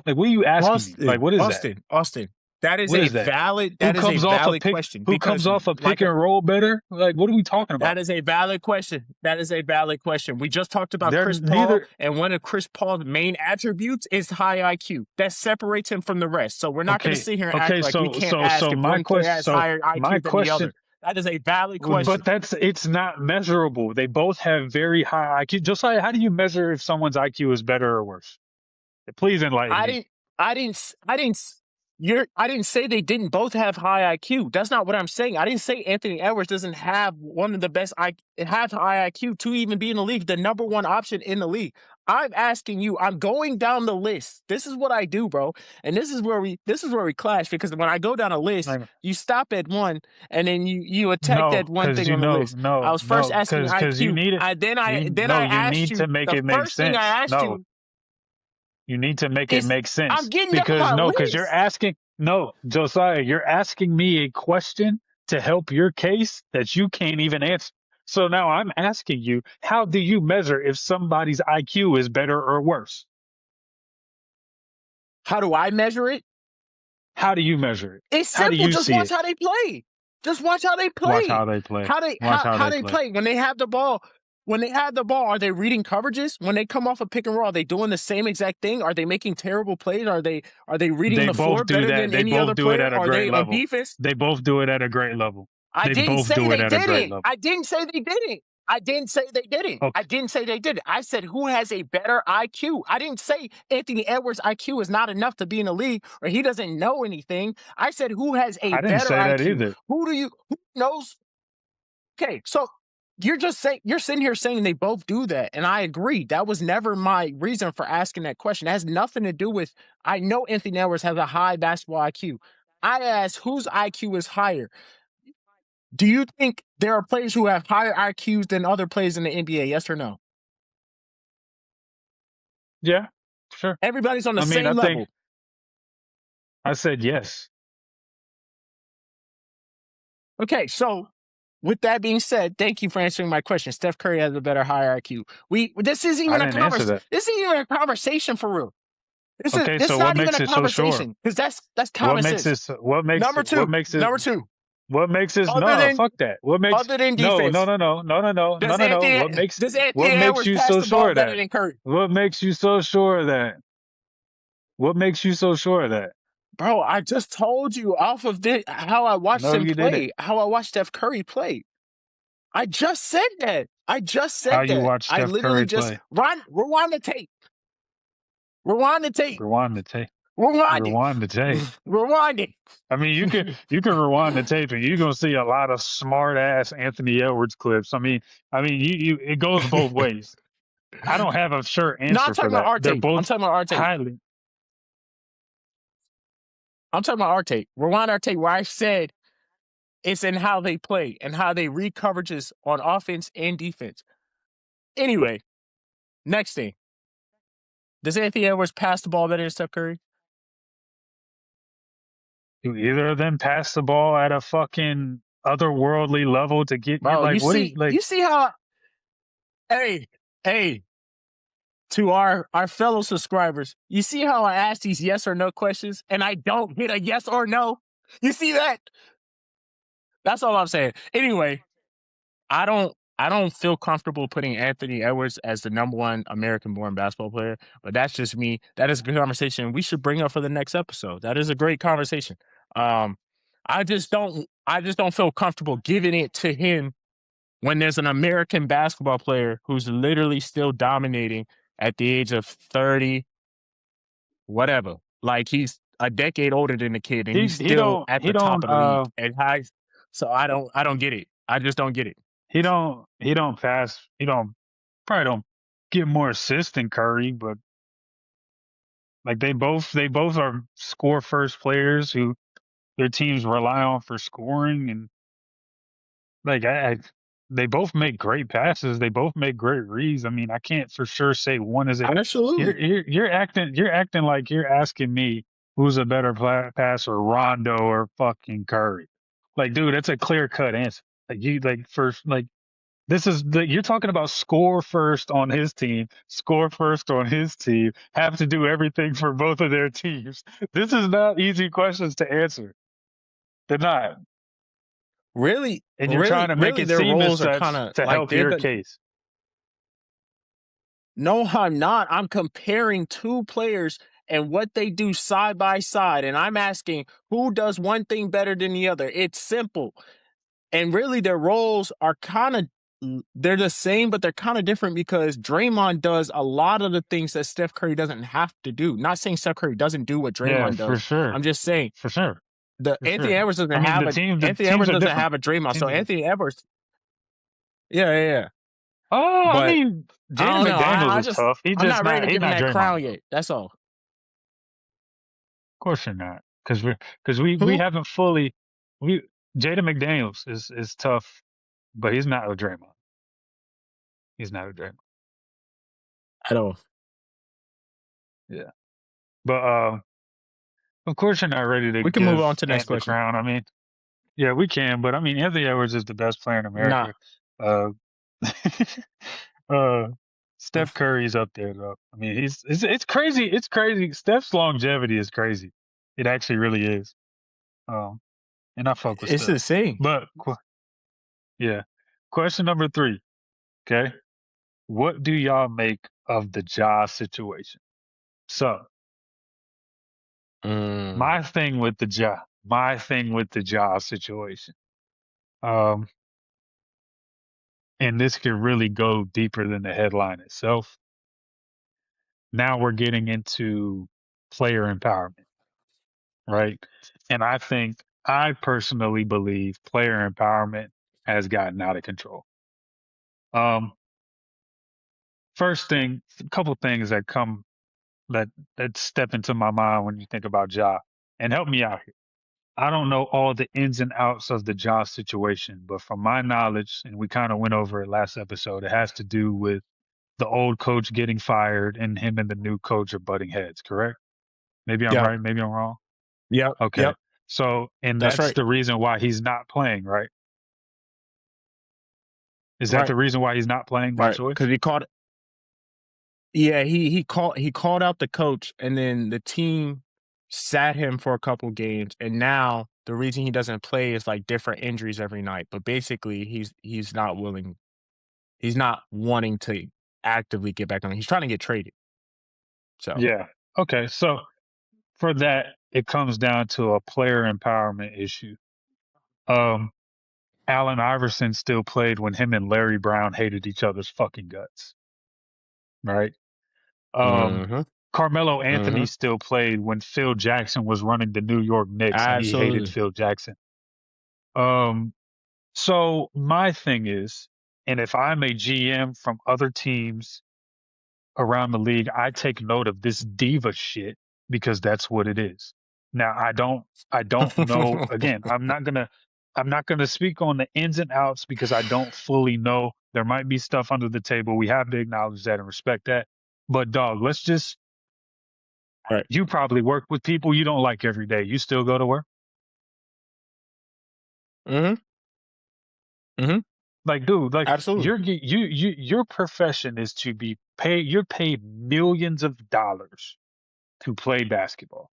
Like, what are you asking me? Like, what is that? Austin. That is What a is that? valid. That is a valid question Who because, comes off a pick like, and roll better? Like, what are we talking that about? is a valid question. That is a valid question. We just talked about They're Chris Paul, neither. and one of Chris Paul's main attributes is high IQ. That separates him from the rest. So we're not going to Okay, sit here and act okay. like we can't So ask if my one player question. has So higher my IQ than the question. other. That is a valid But question. it's not measurable. They both have very high IQ. Just like, how do you measure if someone's IQ is better or worse? Please enlighten I me. didn't, I didn't, I didn't say they didn't both have high IQ. That's not what I'm saying. I didn't say Anthony Edwards doesn't have one of the best have high IQ to even be in the league, the number one option in the league. I'm asking you, I'm going down the list. This is what I do, bro. And this is where we clash because when I go down a list, Like, you stop at one and then you attack no, that one because thing on the list. I was first asking because you IQ. need it. Then I You asked need you to make the it make first thing sense. I asked No, you you need to make it is make I'm sense getting down because my no, because you're list. asking. No, Josiah, you're asking me a question to help your case that you can't even answer. So now I'm asking you, how do you measure if somebody's IQ is better or worse? How do I measure it? How do you measure it? It's How do simple. you Just see watch it? how they play. Just watch how they Watch play. how they play. How they Watch how how they they play. play when they have the ball. When they have the ball, are they reading coverages? When they come off a pick and roll, are they doing the same exact thing? Are they making terrible plays? Are they reading They the floor both do better that. than They any both other do it player? at a Are great they on level. defense? They both do it at a great level. I They didn't both say do it they at a great didn't. level. I didn't say they didn't. I didn't say they didn't. I Okay. didn't say they didn't. I said who has a better IQ. I didn't say Anthony Edwards' IQ is not enough to be in the league or he doesn't know anything. I said who has a I didn't better say that IQ. either. Who knows? Okay, so you're sitting here saying they both do that, and I agree. That was never my reason for asking that question. It has nothing to do with I know Anthony Edwards has a high basketball IQ. I asked whose IQ is higher. Do you think there are players who have higher IQs than other players in the NBA? Yes or no? Yeah, sure. Everybody's on the I mean, same I think level. I said yes. Okay, so with that being said, thank you for answering my question. Steph Curry has a better higher IQ. This isn't I even a didn't answer that. this isn't even a conversation for real. Okay, This so is what not even makes a it so sure? conversation because that's common sense. Number two. What makes it Other no, than fuck that. What makes other than no, no, defense, no, no, no, no, no, no, no, no. Does Anthony What makes Edwards you pass so the ball sure of better that? than Curry? What makes you so sure of that? What makes you so sure of that? Bro, I just told you off of this how I watched No, him you didn't. play, how I watched Steph Curry play. I just said that. I just How said you that. watch I Steph literally Curry just play? rewind the tape. Rewind the tape. Rewind the tape. Rewind it. Rewind the tape. Rewind it. I mean, you can rewind the tape and you're gonna see a lot of smart ass Anthony Edwards clips. You it goes both ways. I don't have a sure No, I'm answer for talking about that. our They're tape. I'm both talking about our tape. highly. I'm talking about our tape. Rewind our tape where I said it's in how they play and how they read coverages on offense and defense. Anyway, next thing. Does Anthony Edwards pass the ball better than Steph Curry? Do either of them pass the ball at a fucking otherworldly level to get you? Bro, Like, what do you like? you see how hey, hey, to our fellow subscribers, you see how I ask these yes or no questions and I don't get a yes or no? You see that? That's all I'm saying. Anyway, I don't feel comfortable putting Anthony Edwards as the number one American born basketball player, but that's just me. That is a good conversation we should bring up for the next episode. That is a great conversation. Um I just don't feel comfortable giving it to him when there's an American basketball player who's literally still dominating at the age of 30, whatever. Like he's a decade older than the kid and he's still at He the top don't of the league and high. So I don't get it. I just don't get it. he don't pass. He don't probably don't get more assists than Curry, but Like they both are score first players who their teams rely on for scoring, and like they both make great passes. They both make great reads. I mean, I can't for sure say one is it. Absolutely. You're acting like you're asking me who's a better passer, Rondo or fucking Curry. Like, dude, that's a clear cut answer. Like you like first like this is the you're talking about score first on his team, score first on his team, have to do everything for both of their teams. This is not easy questions to answer. They're not. Really, And you're trying really, to make really, it their seem as roles are kind such of to like help they're your the. case. No, I'm not. I'm comparing two players and what they do side by side, and I'm asking who does one thing better than the other. It's simple. And really, their roles are kind of they're the same, but they're kind of different because Draymond does a lot of the things that Steph Curry doesn't have to do. Not saying Steph Curry doesn't do what Yeah, Draymond for does. sure. I'm just saying For sure. the For sure. I mean, the Anthony teams Edwards are doesn't different. have a The Draymond. So teams are different. Anthony Edwards, yeah, yeah, yeah. Oh, I But mean, I Jaden don't know. McDaniels I is just tough. I'm not ready to He's give him not that Draymond crown though. Of yet. That's all. course you're not. Because we Who? haven't fully we Jaden McDaniels is tough, but he's not a Draymond. He's not a Draymond. At all. Yeah. But of course you're not ready to We can move on give to the next Ant the question. crown. I mean, yeah, we can, but I mean Anthony Edwards is the best player in Nah. America. Uh uh Steph Curry's up there though. I mean, it's crazy. It's crazy. Steph's longevity is crazy. It actually really is. Um, and I fuck with It's Steph. insane. But yeah, question number 3. Okay, what do y'all make of the Ja situation? So Mm. my thing with the Ja situation. Um, and this could really go deeper than the headline itself. Now we're getting into player empowerment, right? And I personally believe player empowerment has gotten out of control. Um, first thing, a couple things that that step into my mind when you think about Ja, and help me out here. I don't know all the ins and outs of the Ja situation, but from my knowledge, and we kind of went over it last episode, it has to do with the old coach getting fired and him and the new coach are butting heads, correct? Maybe I'm Yep. right, maybe I'm wrong. Yep. Okay. Yep. So, and That's that's right. the reason why he's not playing, right? Is that Right. the reason why he's not playing by Right. Because choice? he called. Yeah, he called out the coach, and then the team sat him for a couple games, and now the reason he doesn't play is like different injuries every night. But basically, he's not willing. He's not wanting to actively get back on. He's trying to get traded. So Yeah. Okay. So for that, it comes down to a player empowerment issue. Um, Allen Iverson still played when him and Larry Brown hated each other's fucking guts, right? Um, hmm Carmelo Anthony hmm still played when Phil Jackson was running the New York Knicks and he hated absolutely. Phil Jackson. Um, so my thing is, and if I'm a GM from other teams around the league, I take note of this diva shit because that's what it is. Now, I don't know. Again, I'm not gonna speak on the ins and outs because I don't fully know. There might be stuff under the table. We have to acknowledge that and respect that. But dog, let's just. Right. You probably work with people you don't like every day. You still go to work. hmm hmm Like, dude, like Absolutely. your profession is to be paid. You're paid millions of dollars to play basketball.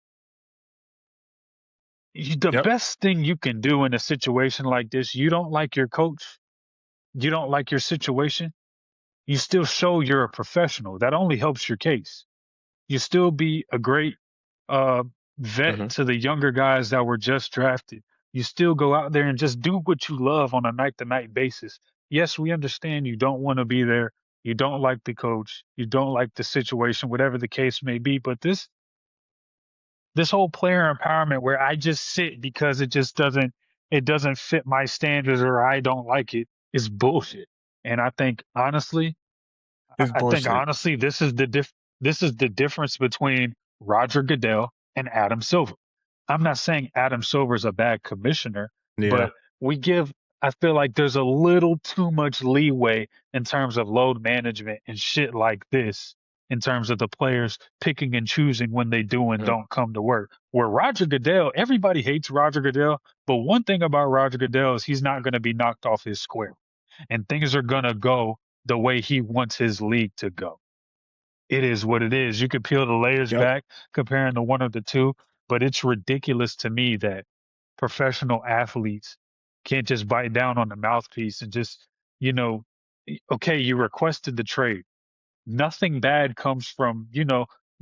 The Yep. best thing you can do in a situation like this, you don't like your coach, you don't like your situation, you still show you're a professional. That only helps your case. You still be a great uh, vet hmm to the younger guys that were just drafted. You still go out there and just do what you love on a night to night basis. Yes, we understand you don't want to be there. You don't like the coach. You don't like the situation, whatever the case may be. But this whole player empowerment where I just sit because it doesn't fit my standards or I don't like it is bullshit. And It's I think bullshit. honestly this is the difference between Roger Goodell, and Adam Silver. I'm not saying Adam Silver's a bad commissioner, Yeah. but we give, I feel like there's a little too much leeway in terms of load management and shit like this, in terms of the players picking and choosing when they do and Yeah. don't come to work. Where Roger Goodell, everybody hates Roger Goodell, but one thing about Roger Goodell is he's not going to be knocked off his square, and things are going to go the way he wants his league to go. It is what it is. You could peel the layers Yep. back comparing the one of the two, but it's ridiculous to me that professional athletes can't just bite down on the mouthpiece and just, you know, okay, you requested the trade. Nothing bad comes from,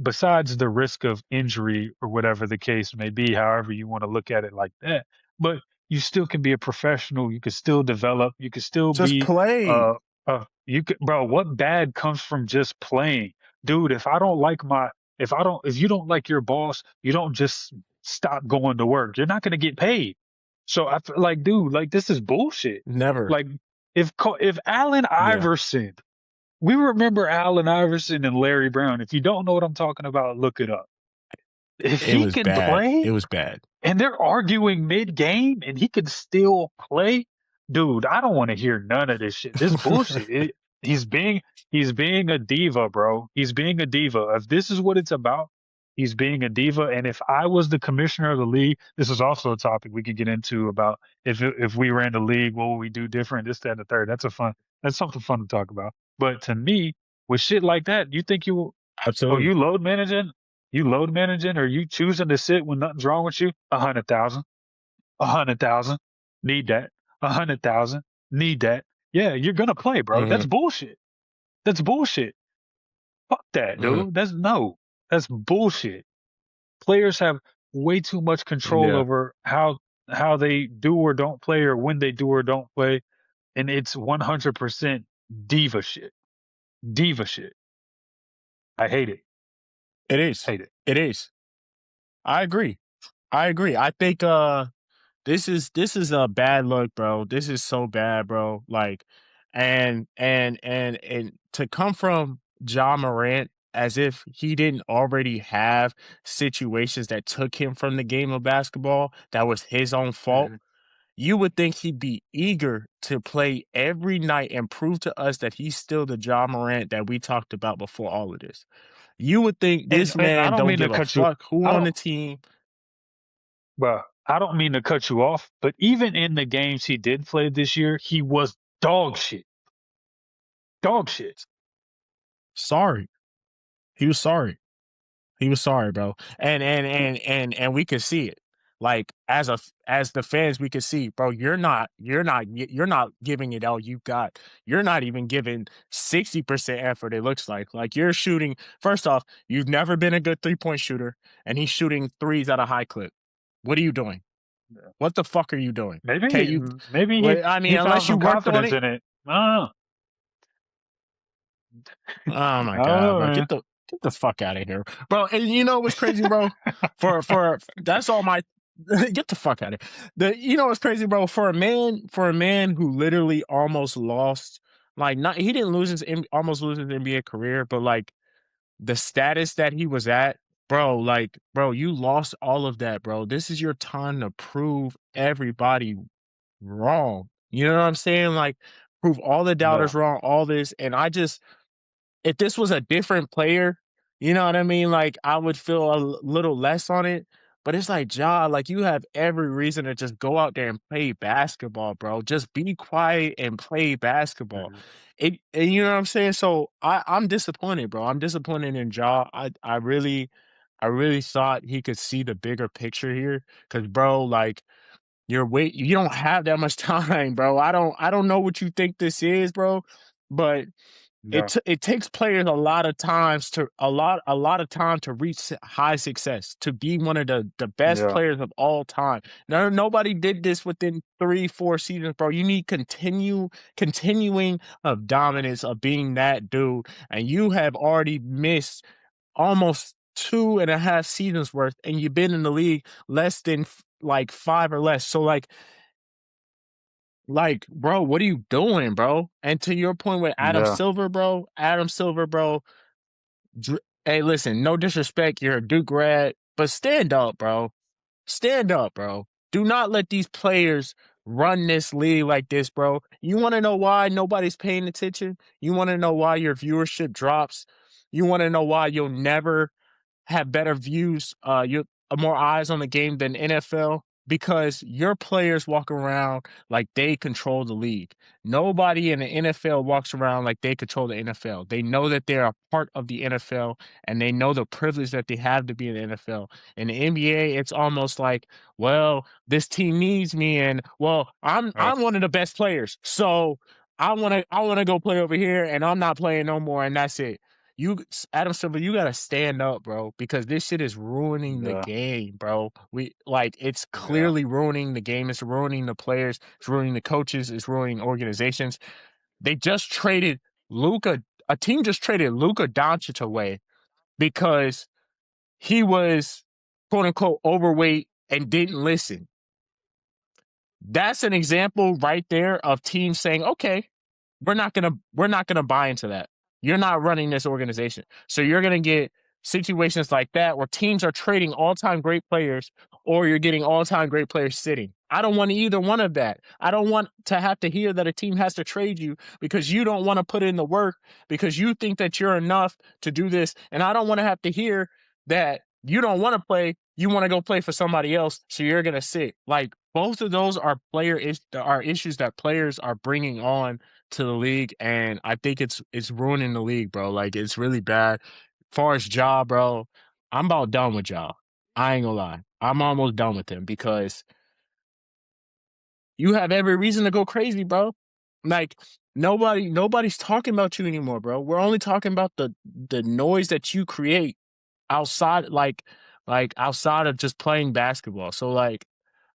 besides the risk of injury or whatever the case may be, however you want to look at it like that. But you still can be a professional. You can still develop. You can still Just be, play. bro, what bad comes from just playing? Dude, if I don't like if you don't like your boss, you don't just stop going to work. You're not going to get paid. So I feel like, dude, like this is bullshit. Never. Like if Allen Yeah. Iverson, we remember Allen Iverson and Larry Brown. If you don't know what I'm talking about, look it up. If It he was can bad. play It was bad. and they're arguing mid game and he could still play, dude, I don't want to hear none of this shit. This bullshit. He's being he's being a diva, bro. He's being a diva. If this is what it's about, he's being a diva. And if I was the commissioner of the league, this is also a topic we could get into about if we ran the league, what would we do different? This, that, and the third. That's something fun to talk about. But to me, with shit like that, you think oh, Absolutely. you load managing, or you choosing to sit when nothing's wrong with you? 100,000, 100,000, need that. 100,000, need that. Yeah, you're gonna play, bro. Hmm. That's bullshit. That's bullshit. Fuck that, Hmm. dude. That's bullshit. Players have way too much control Yeah. over how they do or don't play, or when they do or don't play, and it's 100% diva shit. Diva shit. I hate it. It is. Hate it. It is. I agree. I agree. I think this is a bad look, bro. This is so bad, bro. Like, and to come from John Morant as if he didn't already have situations that took him from the game of basketball that was his own fault. Mhm. You would think he'd be eager to play every night and prove to us that he's still the John Morant that we talked about before all of this. You would think this And I man don't don't mean to give a cut you. fuck who I on don't. the team. Well, I don't mean to cut you off, but even in the games he did play this year, he was dog shit. Dog shit. Sorry. He was sorry. He was sorry, bro. And we could see it. Like as the fans, we could see, bro, you're not giving it all you got. You're not even giving 60% effort, it looks like you're shooting. First off, you've never been a good 3-point shooter, and he's shooting threes at a high clip. What are you doing? Yeah. What the fuck are you doing? Can Maybe you maybe well, I mean, he found unless you some worked on confidence it. in it. I don't know. Oh my I don't god, know, bro. man. Get the fuck out of here. Bro, and you know what's crazy, bro? For that's all my get the fuck out of here. You know what's crazy, bro? For a man who literally almost lost, like, not he didn't lose almost lose his NBA career, but like the status that he was at, bro, like, bro, you lost all of that, bro. This is your time to prove everybody wrong. You know what I'm saying? Like, prove all the Yeah, doubters wrong, all this. And I just if this was a different player, you know what I mean? Like, I would feel a little less on it. But it's like, Ja, like, you have every reason to just go out there and play basketball, bro. Just be quiet and play basketball. mhm, And you know what I'm saying? So I'm disappointed, bro. I'm disappointed in Ja. I really thought he could see the bigger picture here. Cause bro, like, you don't have that much time, bro. I don't know what you think this is, bro. But yeah, it takes players a lot of time to reach high success, to be one of the best yeah, players of all time. No, nobody did this within 3-4 seasons, bro. You need continuing of dominance of being that dude, and you have already missed almost 2.5 seasons worth, and you've been in the league less than like 5 or less. So bro, what are you doing, bro? And to your point with yeah, Adam Silver, bro, Hey, listen, no disrespect, you're a Duke grad, but stand up, bro. Stand up, bro. Do not let these players run this league like this, bro. You want to know why nobody's paying attention? You want to know why your viewership drops? You want to know why you'll never have better views, you more eyes on the game than NFL because your players walk around like they control the league. Nobody in the NFL walks around like they control the NFL. They know that they're a part of the NFL and they know the privilege that they have to be in the NFL. In the NBA, it's almost like, well, this team needs me, and well, Right. I'm one of the best players, so I wanna go play over here, and I'm not playing no more, and that's it. You Adam Silver, you gotta stand up, bro, because this shit is ruining the Yeah. game, bro. It's Yeah. clearly ruining the game. It's ruining the players. It's ruining the coaches. It's ruining organizations. They just traded Luka. A team just traded Luka Doncic away because he was quote unquote overweight and didn't listen. That's an example right there of teams saying, "Okay, we're not gonna buy into that. You're not running this organization." So you're gonna get situations like that where teams are trading all-time great players or you're getting all-time great players sitting. I don't want either one of that. I don't want to have to hear that a team has to trade you because you don't want to put in the work because you think that you're enough to do this. And I don't want to have to hear that you don't want to play, you want to go play for somebody else, so you're gonna sit. Like both of those are are issues that players are bringing on to the league, and I think it's ruining the league, bro. Like it's really bad. Far as Ja, bro, I'm about done with Ja. I ain't gonna lie. I'm almost done with him because you have every reason to go crazy, bro. Like nobody's talking about you anymore, bro. We're only talking about the noise that you create outside outside of just playing basketball. So like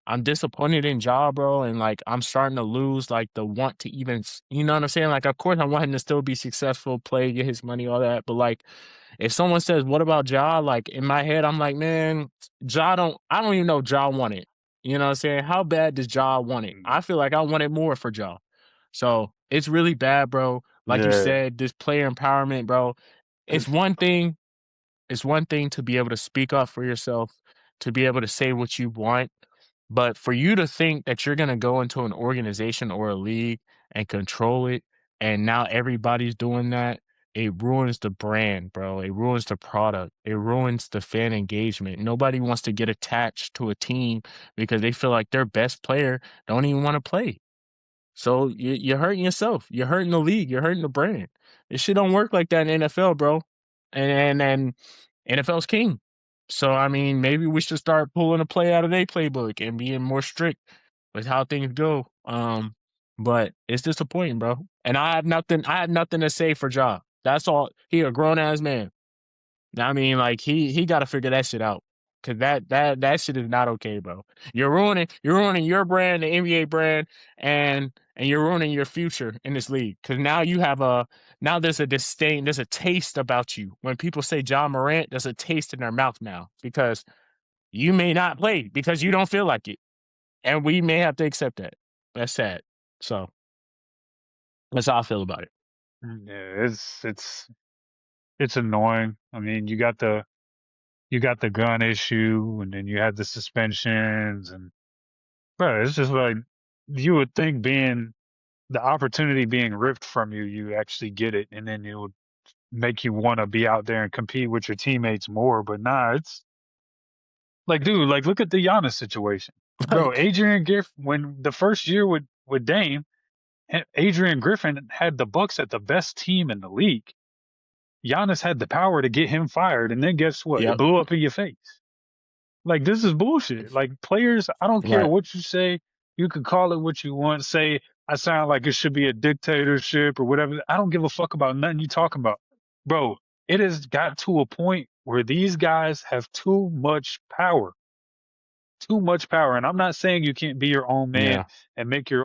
I'm disappointed in Ja, bro, and like I'm starting to lose like the want to even, you know what I'm saying? Like, of course, I want him to still be successful, play, get his money, all that. But like, if someone says, "What about Ja?" Like in my head, I'm like, man, I don't even know if Ja want it. You know what I'm saying? How bad does Ja want it? I feel like I want it more for Ja. So it's really bad, bro. Like you Yeah. said, this player empowerment, bro. It's one thing. It's one thing to be able to speak up for yourself, to be able to say what you want, but for you to think that you're gonna go into an organization or a league and control it, and now everybody's doing that, it ruins the brand, bro. It ruins the product. It ruins the fan engagement. Nobody wants to get attached to a team because they feel like their best player don't even want to play. So you're hurting yourself. You're hurting the league. You're hurting the brand. This shit don't work like that in NFL, bro. And NFL's king. So I mean, maybe we should start pulling a play out of their playbook and being more strict with how things go. But it's disappointing, bro. And I have nothing. I have nothing to say for Ja. That's all. He a grown ass man. I mean, like he got to figure that shit out because that shit is not okay, bro. You're ruining your brand, the NBA brand, and you're ruining your future in this league because now there's a disdain, there's a taste about you. When people say John Morant, there's a taste in their mouth now because you may not play because you don't feel like it, and we may have to accept that. That's sad. So that's how I feel about it. Yeah. It's annoying. I mean, you got the gun issue, and then you had the suspensions, and bro, it's just like you would think being the opportunity being ripped from you, you actually get it, and then it would make you want to be out there and compete with your teammates more. But nah, it's like, dude, like look at the Giannis situation, bro. Like, Adrian Griffin, when the first year with Dame, Adrian Griffin had the Bucks at the best team in the league. Giannis had the power to get him fired, and then guess what? It yep, blew up in your face. Like this is bullshit. Like players, I don't care right, what you say. You can call it what you want. Say I sound like it should be a dictatorship or whatever. I don't give a fuck about nothing you talking about, bro. It has got to a point where these guys have too much power. And I'm not saying you can't be your own man yeah, and make your